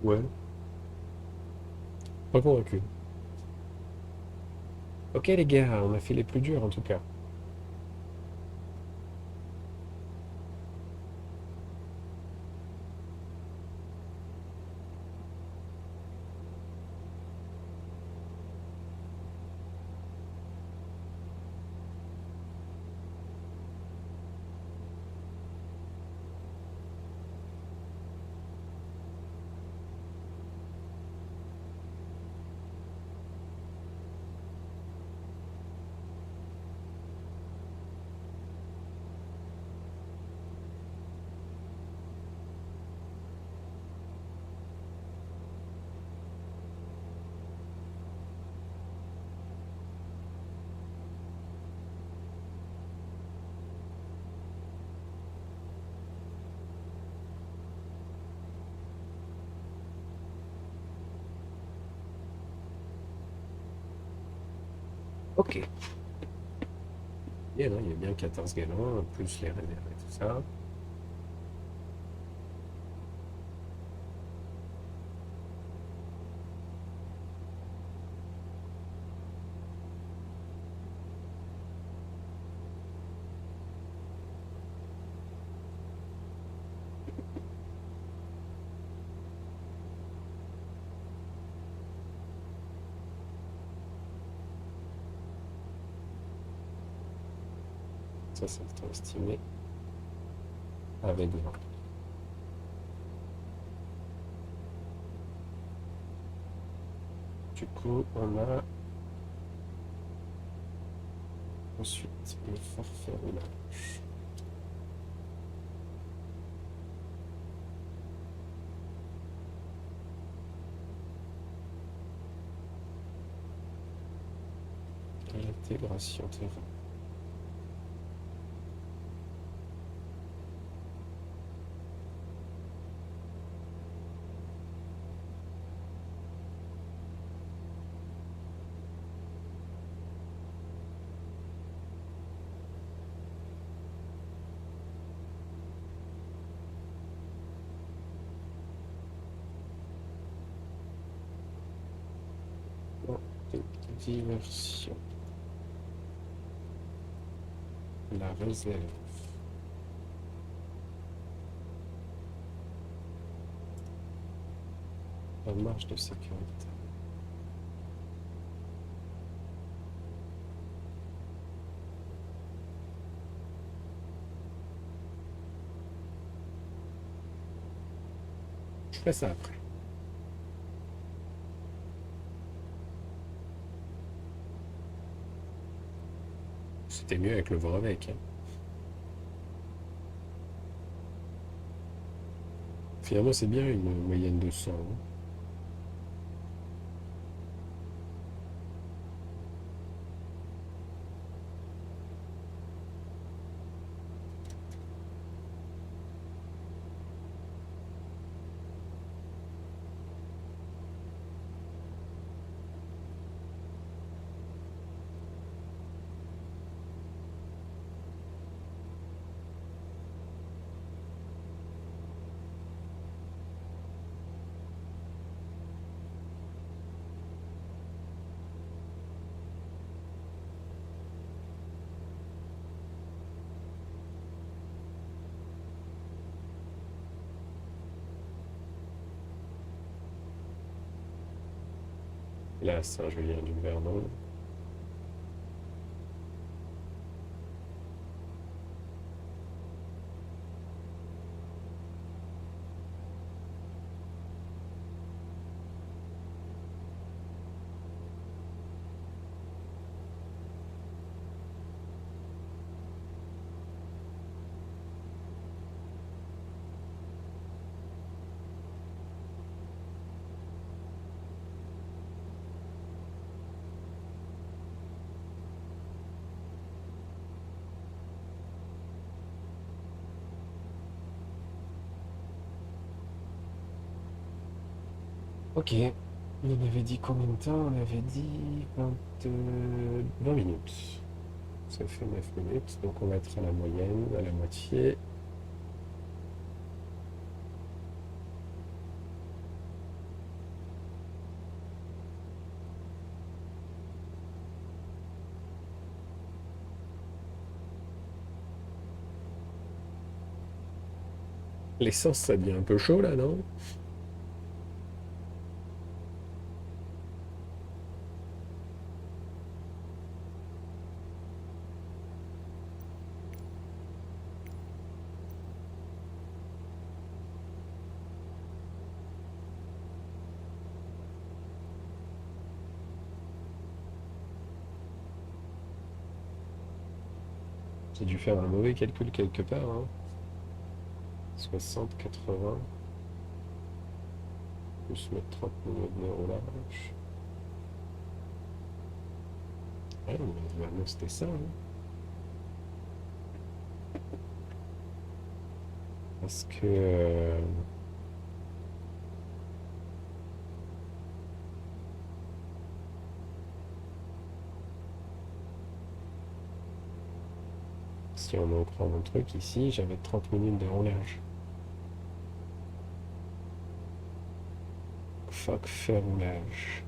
Ouais, pas convaincu. Ok les gars, on a fait les plus durs en tout cas. Ok. Et là, il y a bien 14 galons, plus les réserves et tout ça. Ça, c'est le temps estimé avec 20. Du coup, on a ensuite le forfait roulage. L'intégration terrain. Diversion. La réserve. La marge de sécurité. Je ferai ça après. C'était mieux avec le voir avec. Hein. Finalement, c'est bien une moyenne de 100. Hein. Là, Saint-Julien du Vernon. Ok. On avait dit combien de temps? On avait dit 20 minutes. Ça fait 9 minutes. Donc on va être à la moyenne, à la moitié. L'essence, ça devient un peu chaud là, non? J'ai dû faire un mauvais calcul quelque part. Hein. 60, 80, plus mettre 30 millions d'euros là. Ouais, mais vraiment, c'était ça. Hein. Parce que Si on en croit mon truc, ici, j'avais 30 minutes de roulage. Fuck, fait roulage.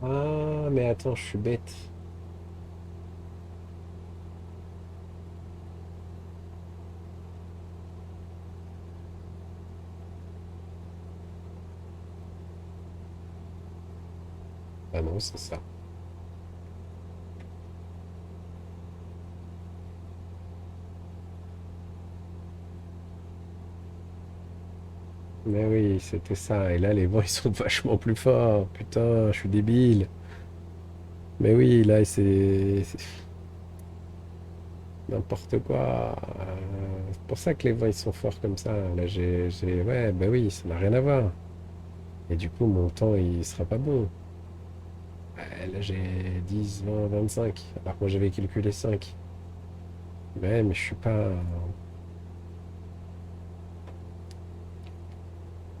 Ah, mais attends, je suis bête. Ah non, c'est ça. Mais oui, c'était ça. Et là, les vents, ils sont vachement plus forts. Putain, je suis débile. Mais oui, là, c'est n'importe quoi. C'est pour ça que les vents, ils sont forts comme ça. Là, Ouais, bah oui, ça n'a rien à voir. Et du coup, mon temps, il sera pas bon. Là, j'ai 10, 20, 25. Alors que moi, j'avais calculé 5. Ouais, mais je suis pas...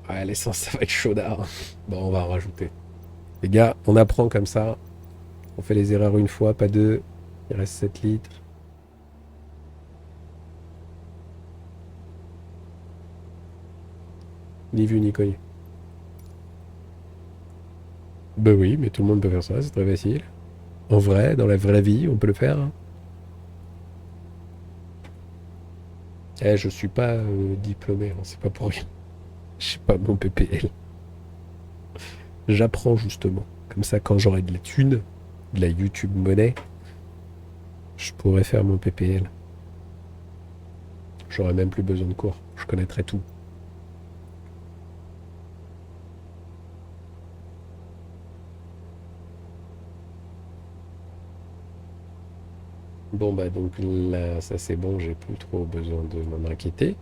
Ouais, l'essence, ça va être chaudard. Bon, on va en rajouter. Les gars, on apprend comme ça. On fait les erreurs une fois, pas deux. Il reste 7 litres. Ni vu ni connu. Bah oui, mais tout le monde peut faire ça, c'est très facile. En vrai, dans la vraie vie, on peut le faire, hein. Eh, je suis pas diplômé, hein, c'est pas pour rien. Je sais pas mon PPL. J'apprends justement. Comme ça, quand j'aurai de la thune, de la YouTube monnaie, je pourrai faire mon PPL. J'aurai même plus besoin de cours. Je connaîtrai tout. Bon, bah donc là, ça c'est bon, j'ai plus trop besoin de m'en inquiéter.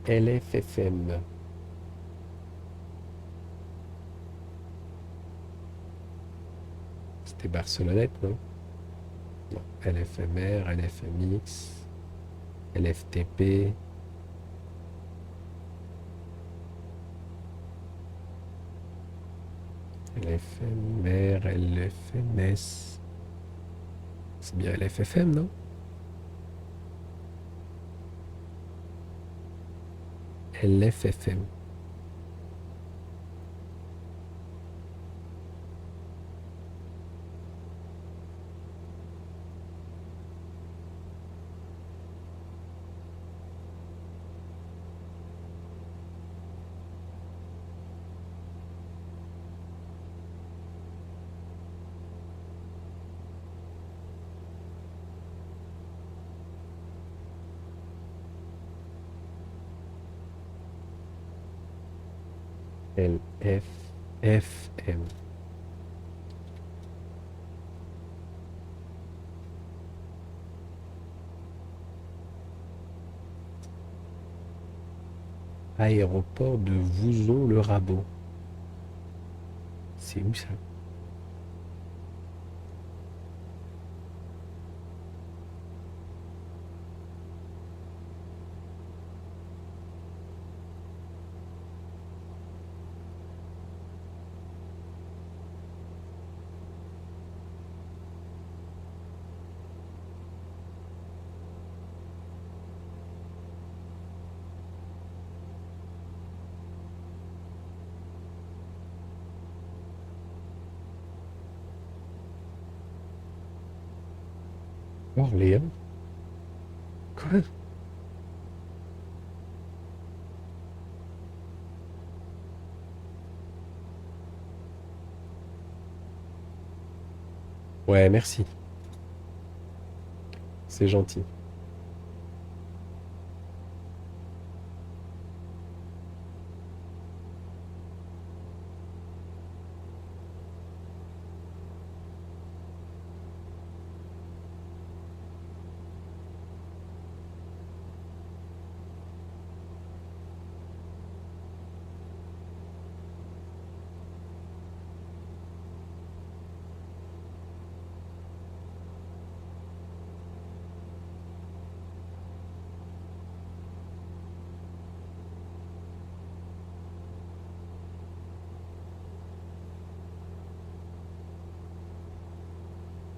LFFM. C'était Barcelonnette, non? Non. LFMR, LFMX, LFTP, LFMR, LFMS. C'est bien LFFM, non? LFFM. LFFM. Aéroport de Vouzon-le-Rabot. C'est où ça? Orléans? Quoi? Ouais, merci. C'est gentil.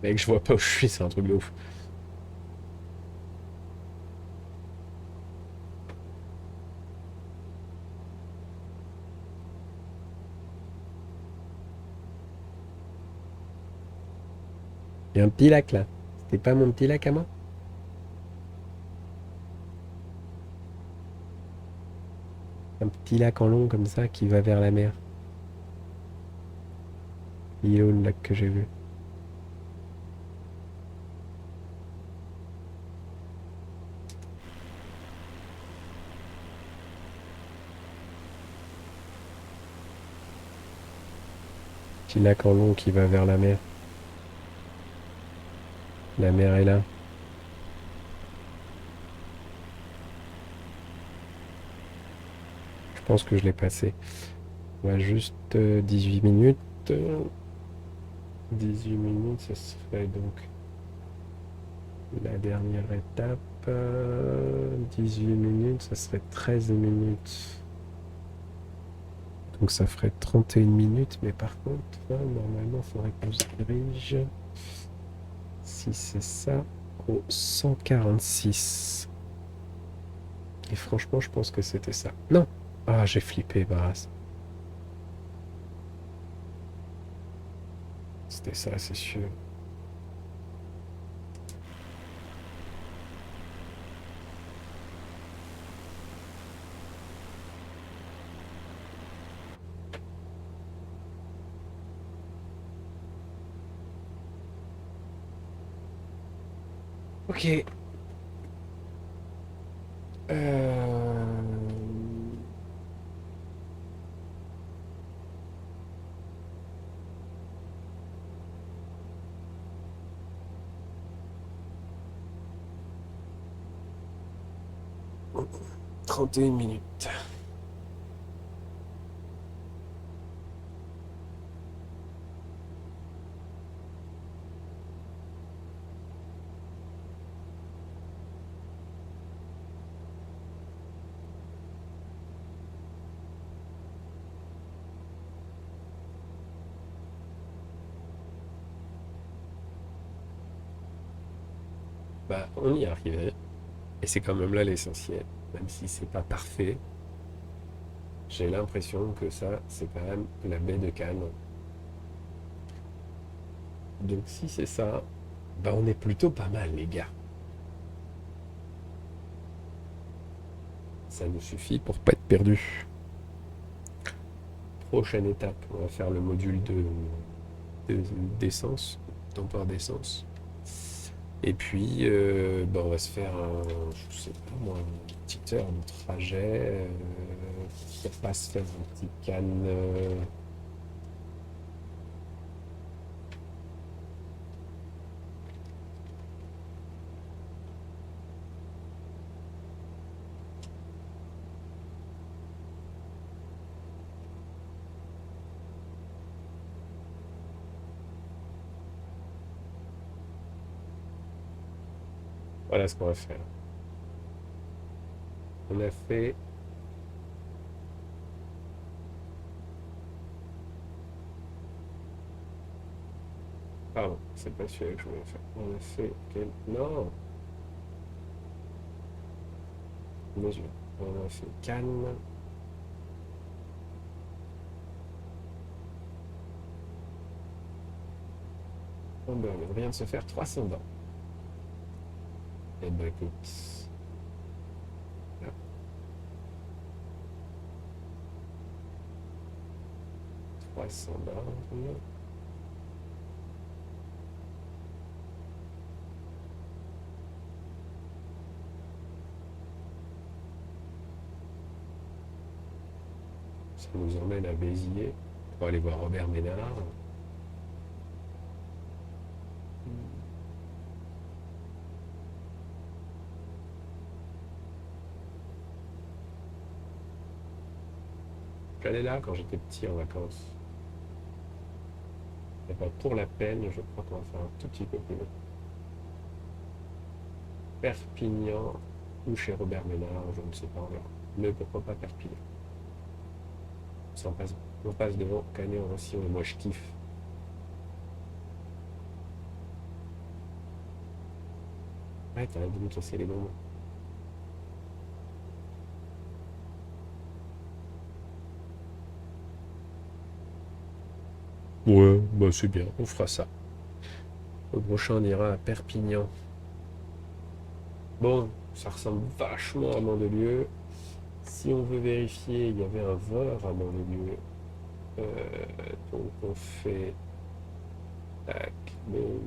Mec, je vois pas où je suis, c'est un truc de ouf. Il y a un petit lac là. C'était pas mon petit lac à moi? Un petit lac en long comme ça qui va vers la mer. Il est où le lac que j'ai vu? Petit lac en long qui va vers la mer. La mer est là. Je pense que je l'ai passé. On va juste 18 minutes. 18 minutes, ce serait donc la dernière étape. 18 minutes, ça serait 13 minutes. Donc ça ferait 31 minutes, mais par contre, normalement, il faudrait qu'on se dirige, si c'est ça, au 146. Et franchement, je pense que c'était ça. Non! Ah, j'ai flippé, Barras. C'était ça, c'est sûr. Ok. Euh... 31 minutes. Bah, on y arrivait. Et c'est quand même là l'essentiel. Même si c'est pas parfait, J'ai l'impression que ça, c'est quand même la baie de Cannes. Donc si c'est ça, bah on est plutôt pas mal, les gars. Ça nous suffit pour pas être perdu. Prochaine étape, on va faire le module d'essence, tampeur d'essence. Et puis, bah, on va se faire je sais pas moi, une petite heure de trajet pour pas se faire un petit canne. Voilà ce qu'on va faire. On a fait. Pardon, c'est pas celui-là que je voulais faire. On a fait. Non, mesure. On a fait Cannes. Hamburger. On vient de se faire 300 dents. Eh ben écoute. Là, 300 dents. Ça nous emmène à Béziers pour aller voir Robert Ménard. J'allais là quand j'étais petit en vacances. Et ben, pour la peine, je crois qu'on va faire un tout petit peu plus loin. Perpignan ou chez Robert Ménard, je ne sais pas encore. Mais pourquoi pas Perpignan? Ça, on passe devant Canet-en-Roussillon et moi je kiffe. Ouais, t'as de me casser les bonbons. Ouais, bah c'est bien, on fera ça. Au prochain, on ira à Perpignan. Bon, ça ressemble vachement à Mandelieu. Si on veut vérifier, il y avait un verre à Mandelieu. Donc on fait. Tac, bon.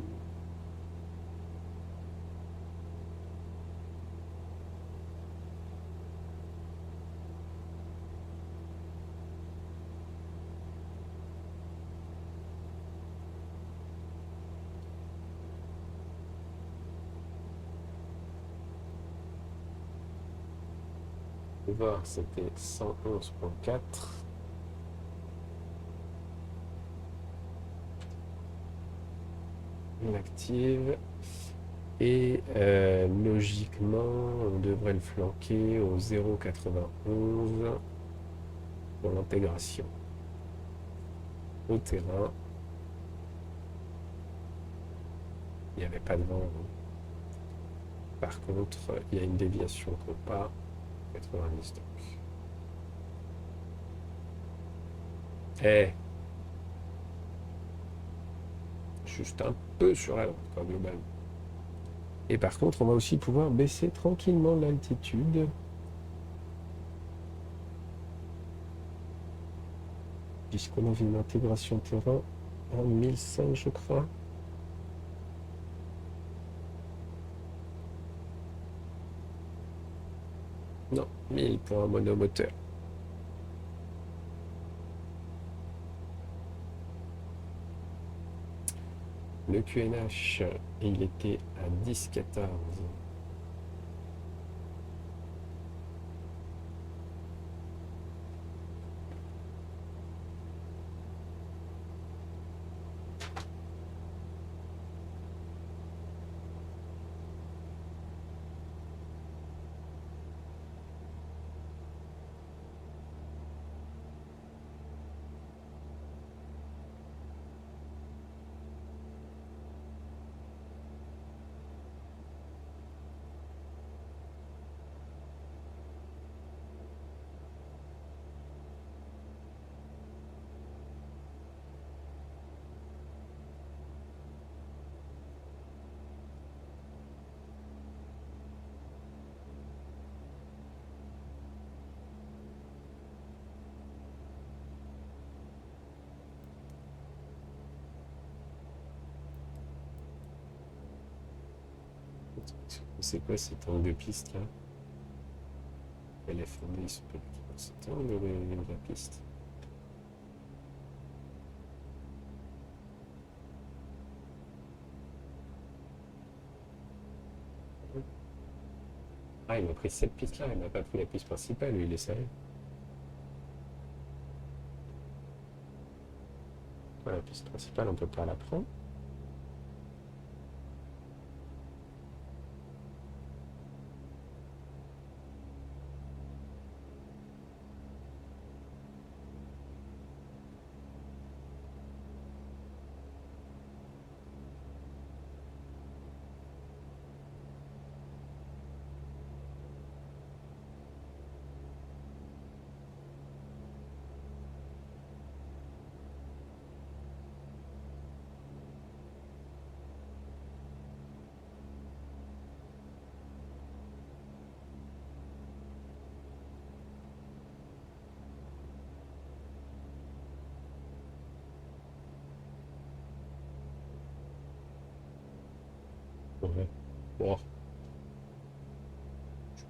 Le VAR, c'était 111.4. On active. Et logiquement, on devrait le flanquer au 0,91 pour l'intégration. Au terrain, il n'y avait pas de vent. Par contre, il y a une déviation qu'on pas 90 donc. Eh, juste un peu sur la droite, quoi, globalement. Et par contre, on va aussi pouvoir baisser tranquillement l'altitude. Puisqu'on avait une intégration terrain en 1005, je crois. Non, 1000 pour un monomoteur. Le QNH, il était à 10,14. C'est quoi cet angle de piste là? Elle est fondée sur cet angle de la piste. Ah, il m'a pris cette piste là, il m'a pas pris la piste principale, lui, il est sérieux. Ouais, la piste principale, on peut pas la prendre. Ouais. Bon,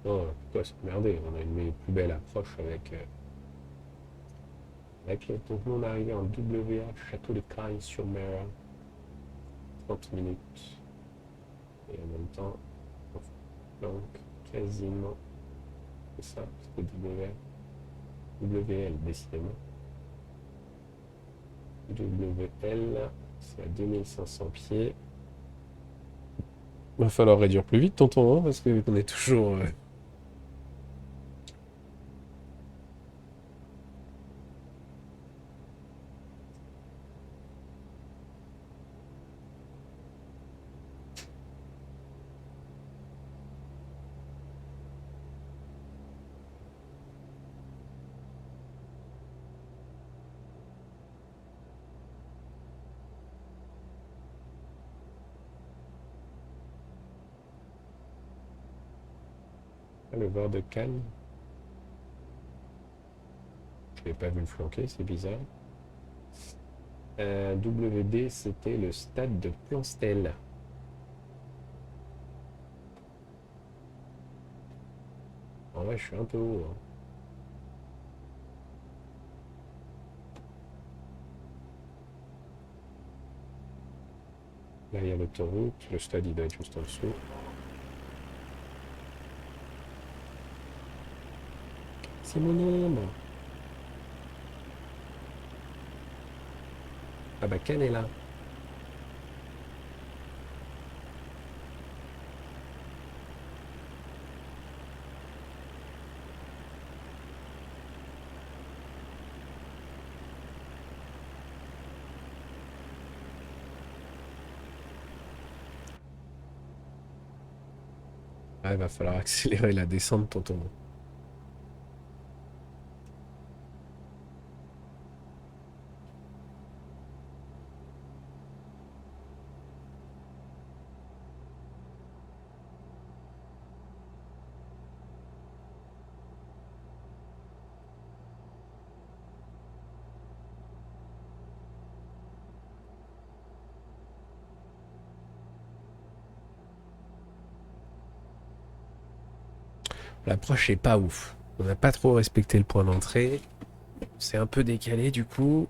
pourquoi se merder? On a une plus belle approche avec donc nous on est arrivé en WA, Château de Cagnes-sur-Mer, 30 minutes. Et en même temps, on flanque quasiment, c'est ça, c'était WL décidément. WL, c'est à 2500 pieds. Va falloir réduire plus vite, tonton, hein, parce qu'on est toujours. Le bord de Cannes. Je l'ai pas vu le flanquer, c'est bizarre. WD, c'était le stade de Planstel. En vrai, je suis un peu haut, hein. Là, il y a l'autoroute. Le stade, il doit être juste en dessous. C'est mon ombre. Ah bah, Cannes est là. Ah, il va falloir accélérer la descente, tonton. L'approche est pas ouf. On n'a pas trop respecté le point d'entrée. C'est un peu décalé du coup.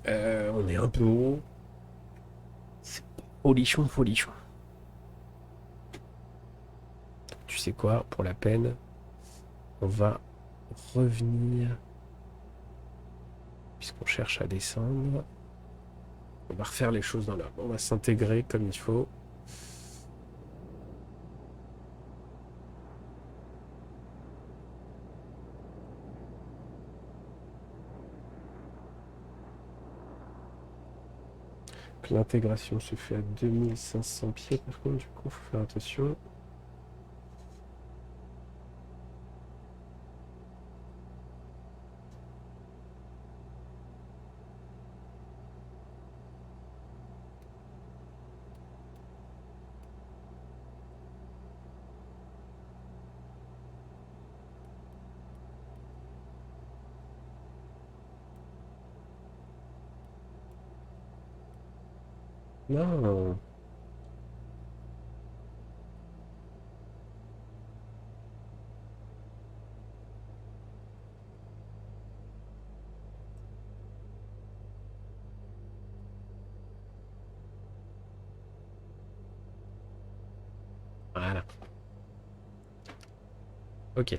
On est un peu haut. C'est folichon, folichon. Tu sais quoi, pour la peine, on va revenir. Puisqu'on cherche à descendre. On va refaire les choses dans l'ordre. On va s'intégrer comme il faut. L'intégration se fait à 2500 pieds par contre, du coup, faut faire attention. Non, Voilà. Ok.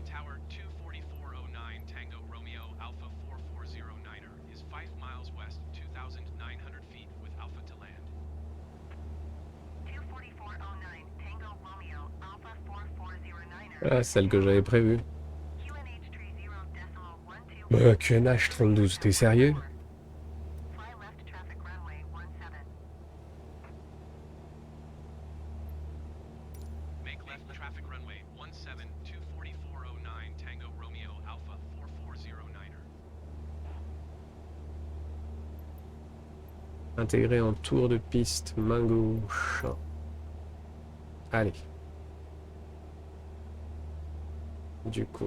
Tower 24409 Tango Romeo Alpha 4409er is 5 miles west, 2,900 feet with Alpha to land. 24409 Tango Romeo Alpha 4409er. Voilà, celle que j'avais prévue. QNH 30.12. QNH 32, t'es sérieux? Fly left traffic runway 17. Make left traffic runway 17 24409 Tango Romeo Alpha 4409er. Intégré en tour de piste, main gauche. Allez. Du coup.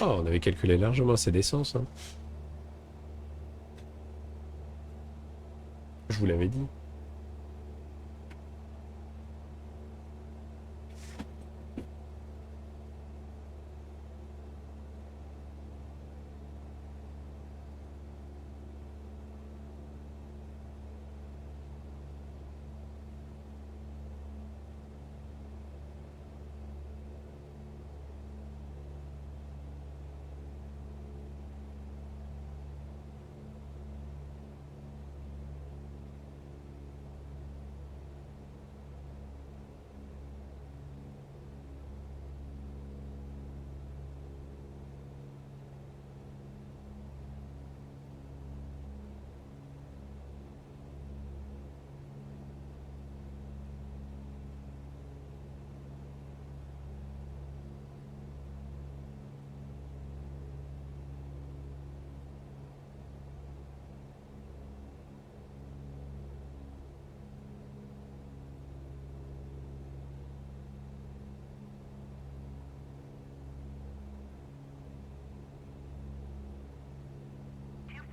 Oh, on avait calculé largement assez d'essence. Hein. Je vous l'avais dit.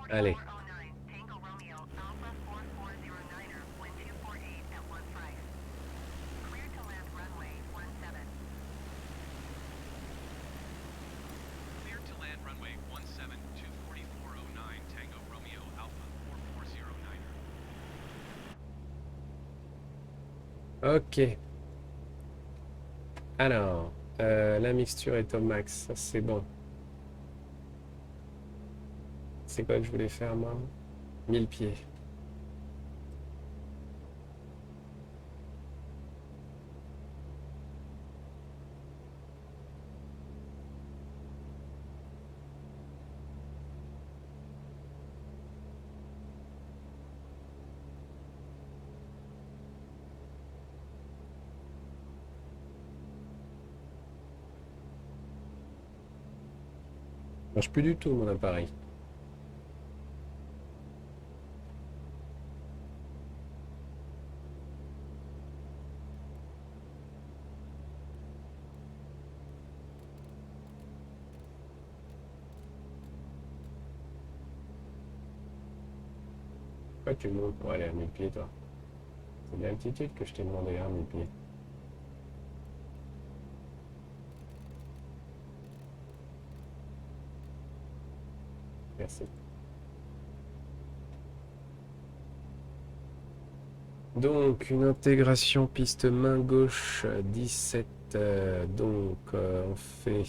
Allez. 24409 Tango Romeo Alpha 4409er. Wind 248 at 1 price. Clear to land runway 17. Clear to land runway 17 24409 Tango Romeo Alpha 4409er. Ok. Alors, la mixture est au max. Ça, c'est bon. C'est quoi que je voulais faire, moi? 1000 pieds. Marche plus du tout, mon appareil. Pourquoi tu montes pour aller à 1000 pieds, toi? C'est d'altitude que je t'ai demandé, hein, 1000 pieds. Merci. Donc, une intégration piste main gauche 17. Donc, on fait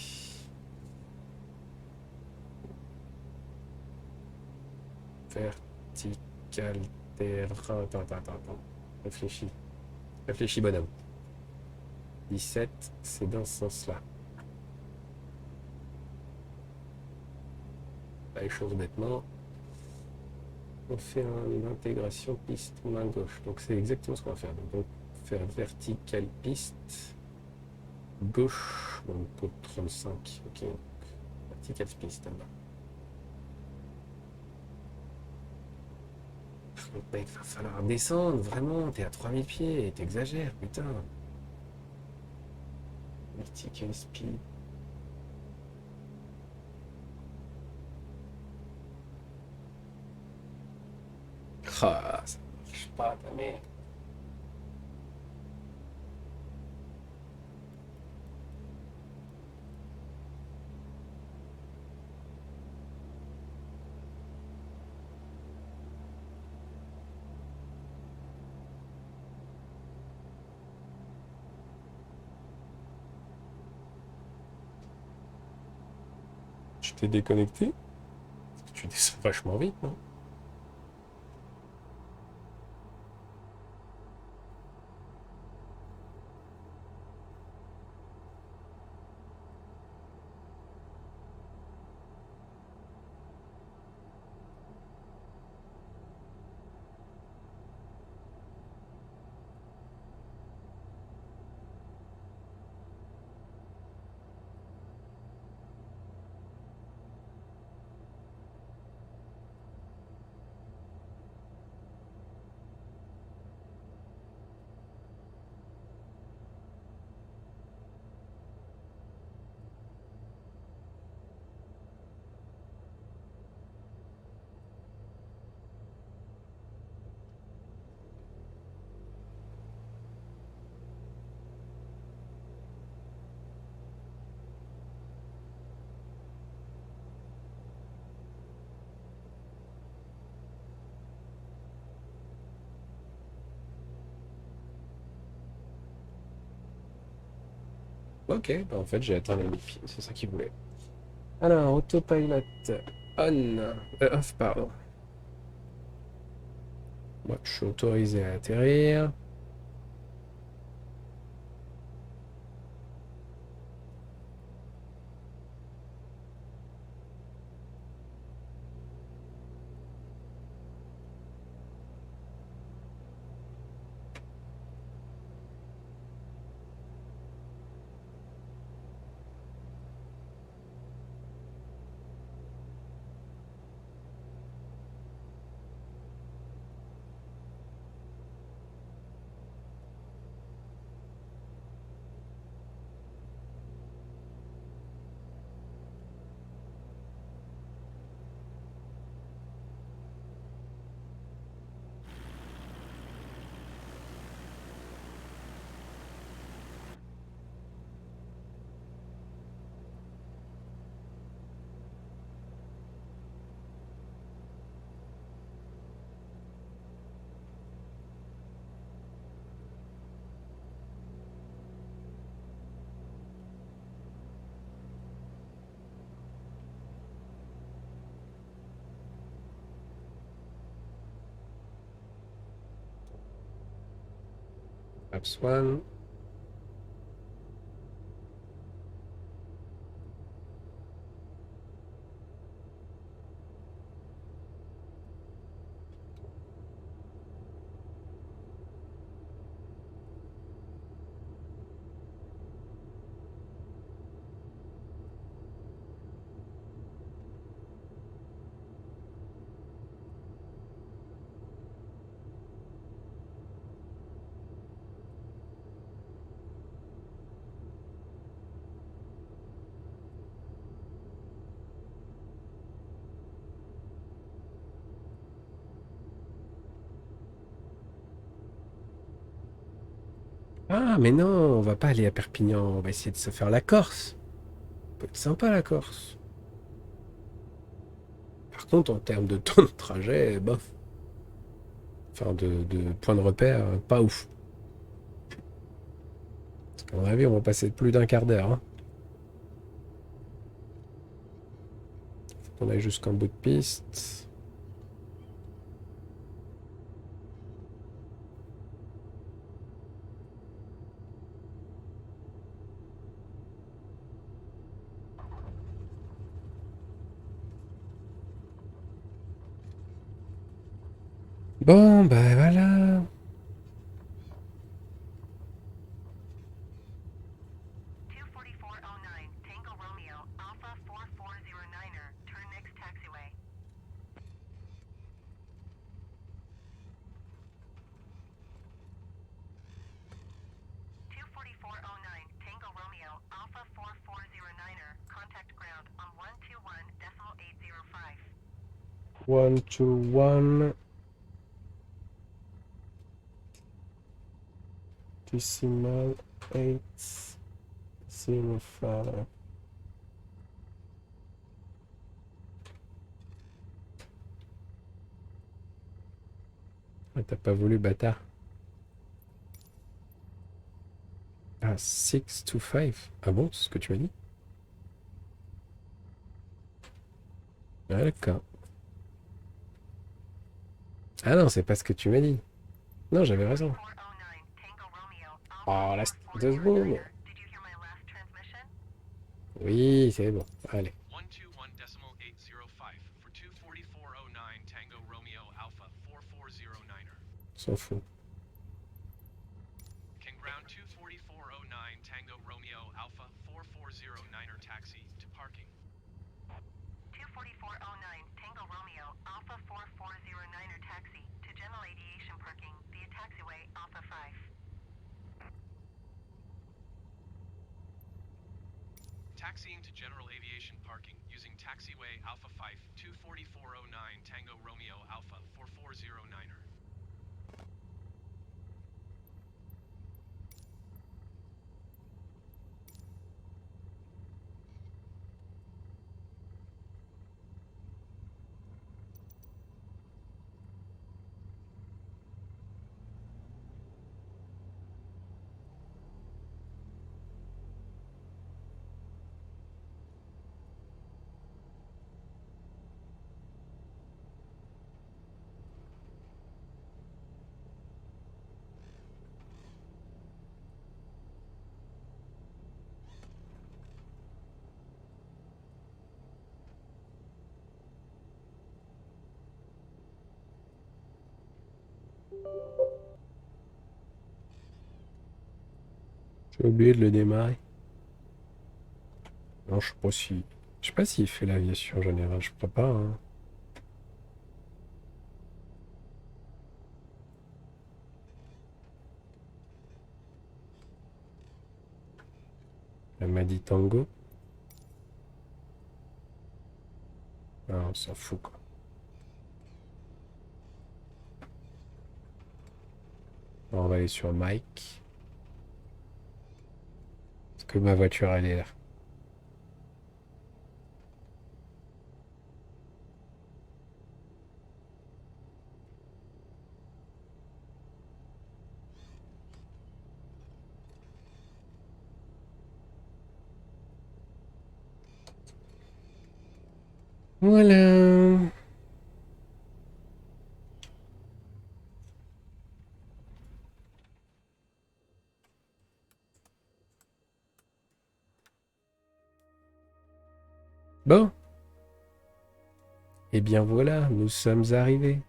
vertical terrain. Attends. Réfléchis. Réfléchis, bonhomme. 17, c'est dans ce sens-là. Pas les choses bêtement. On fait une intégration piste main gauche. Donc, c'est exactement ce qu'on va faire. Donc, faire vertical piste gauche. Donc, pour 35. Ok. Vertical piste là-bas. Mec, va falloir descendre, vraiment, t'es à 3000 pieds, t'exagères, putain. Vertical speed. Ah, ça marche pas, ta mère. Je t'ai déconnecté? Parce que tu descends vachement vite, non? Ok, bah en fait j'ai atteint les 1000 pieds, c'est ça qu'il voulait. Alors, autopilot on, off, pardon. Moi, je suis autorisé à atterrir. Apps one. Ah, mais non, on va pas aller à Perpignan. On va essayer de se faire la Corse. Ça peut être sympa la Corse. Par contre, en termes de temps de trajet, bof. Enfin, de point de repère, pas ouf. À mon avis, on va passer plus d'un quart d'heure. Hein. Faut qu'on aille jusqu'en bout de piste. Bon, bah voilà. 24409, Tango Romeo, Alpha 4409er, turn next taxiway. Two 4409, Tango Romeo, Alpha 4409er, contact ground on 121.805. 121 decimal 805. Ah, t'as pas voulu, bâtard. Ah, 625. Ah bon, c'est ce que tu m'as dit? Ah, d'accord. Ah non, c'est pas ce que tu m'as dit. Non, j'avais raison. 409, Tango Romeo, Oh, Alpha là, deux secondes. 4409er. Did you hear my last transmission? Oui, c'est bon. Allez. 121.805 for 24409 Tango Romeo Alpha 4409er. S'en fout. Can ground 24409 Tango Romeo Alpha 4409er taxi to parking. 24409, Tango Romeo, Alpha 4409er taxi to General Aviation parking via taxiway Alpha 5. Taxiing to General Aviation parking using taxiway Alpha 5 24409 Tango Romeo Alpha 4409er. J'ai oublié de le démarrer. Non, je sais pas si. Je sais pas s'il fait l'aviation en général, je crois pas. Hein. Elle m'a dit tango. Ah, on s'en fout quoi. Alors, on va aller sur Mike. Parce que ma voiture elle est là. Voilà. Bon. Et bien voilà, nous sommes arrivés.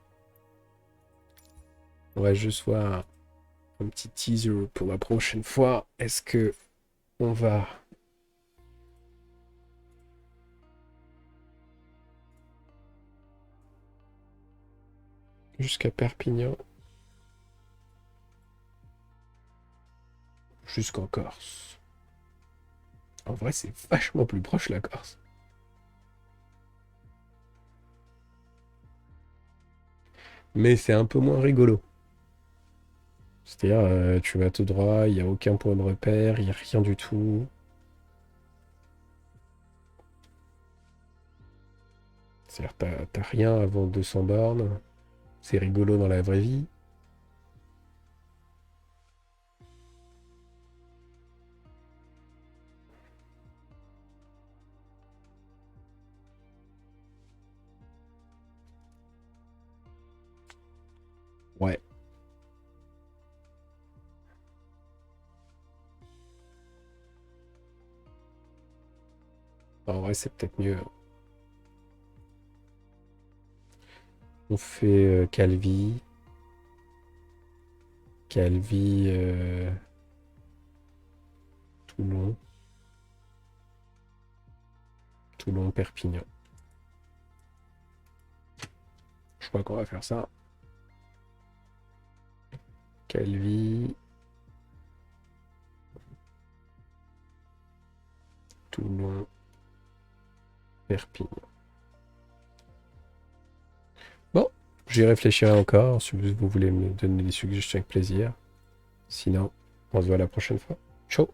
On va juste voir un petit teaser pour la prochaine fois. Est-ce que on va jusqu'à Perpignan, jusqu'en Corse? En vrai, c'est vachement plus proche la Corse. Mais c'est un peu moins rigolo. C'est-à-dire, tu vas tout droit, il n'y a aucun point de repère, il n'y a rien du tout. C'est-à-dire, t'as rien avant 200 bornes. C'est rigolo dans la vraie vie. Ouais. En vrai, c'est peut-être mieux. On fait Calvi. Calvi, Toulon. Toulon, Perpignan. Je crois qu'on va faire ça. Calvi. Toulon. Perpignan. Bon, j'y réfléchirai encore. Si vous voulez me donner des suggestions avec plaisir. Sinon, on se voit la prochaine fois. Ciao!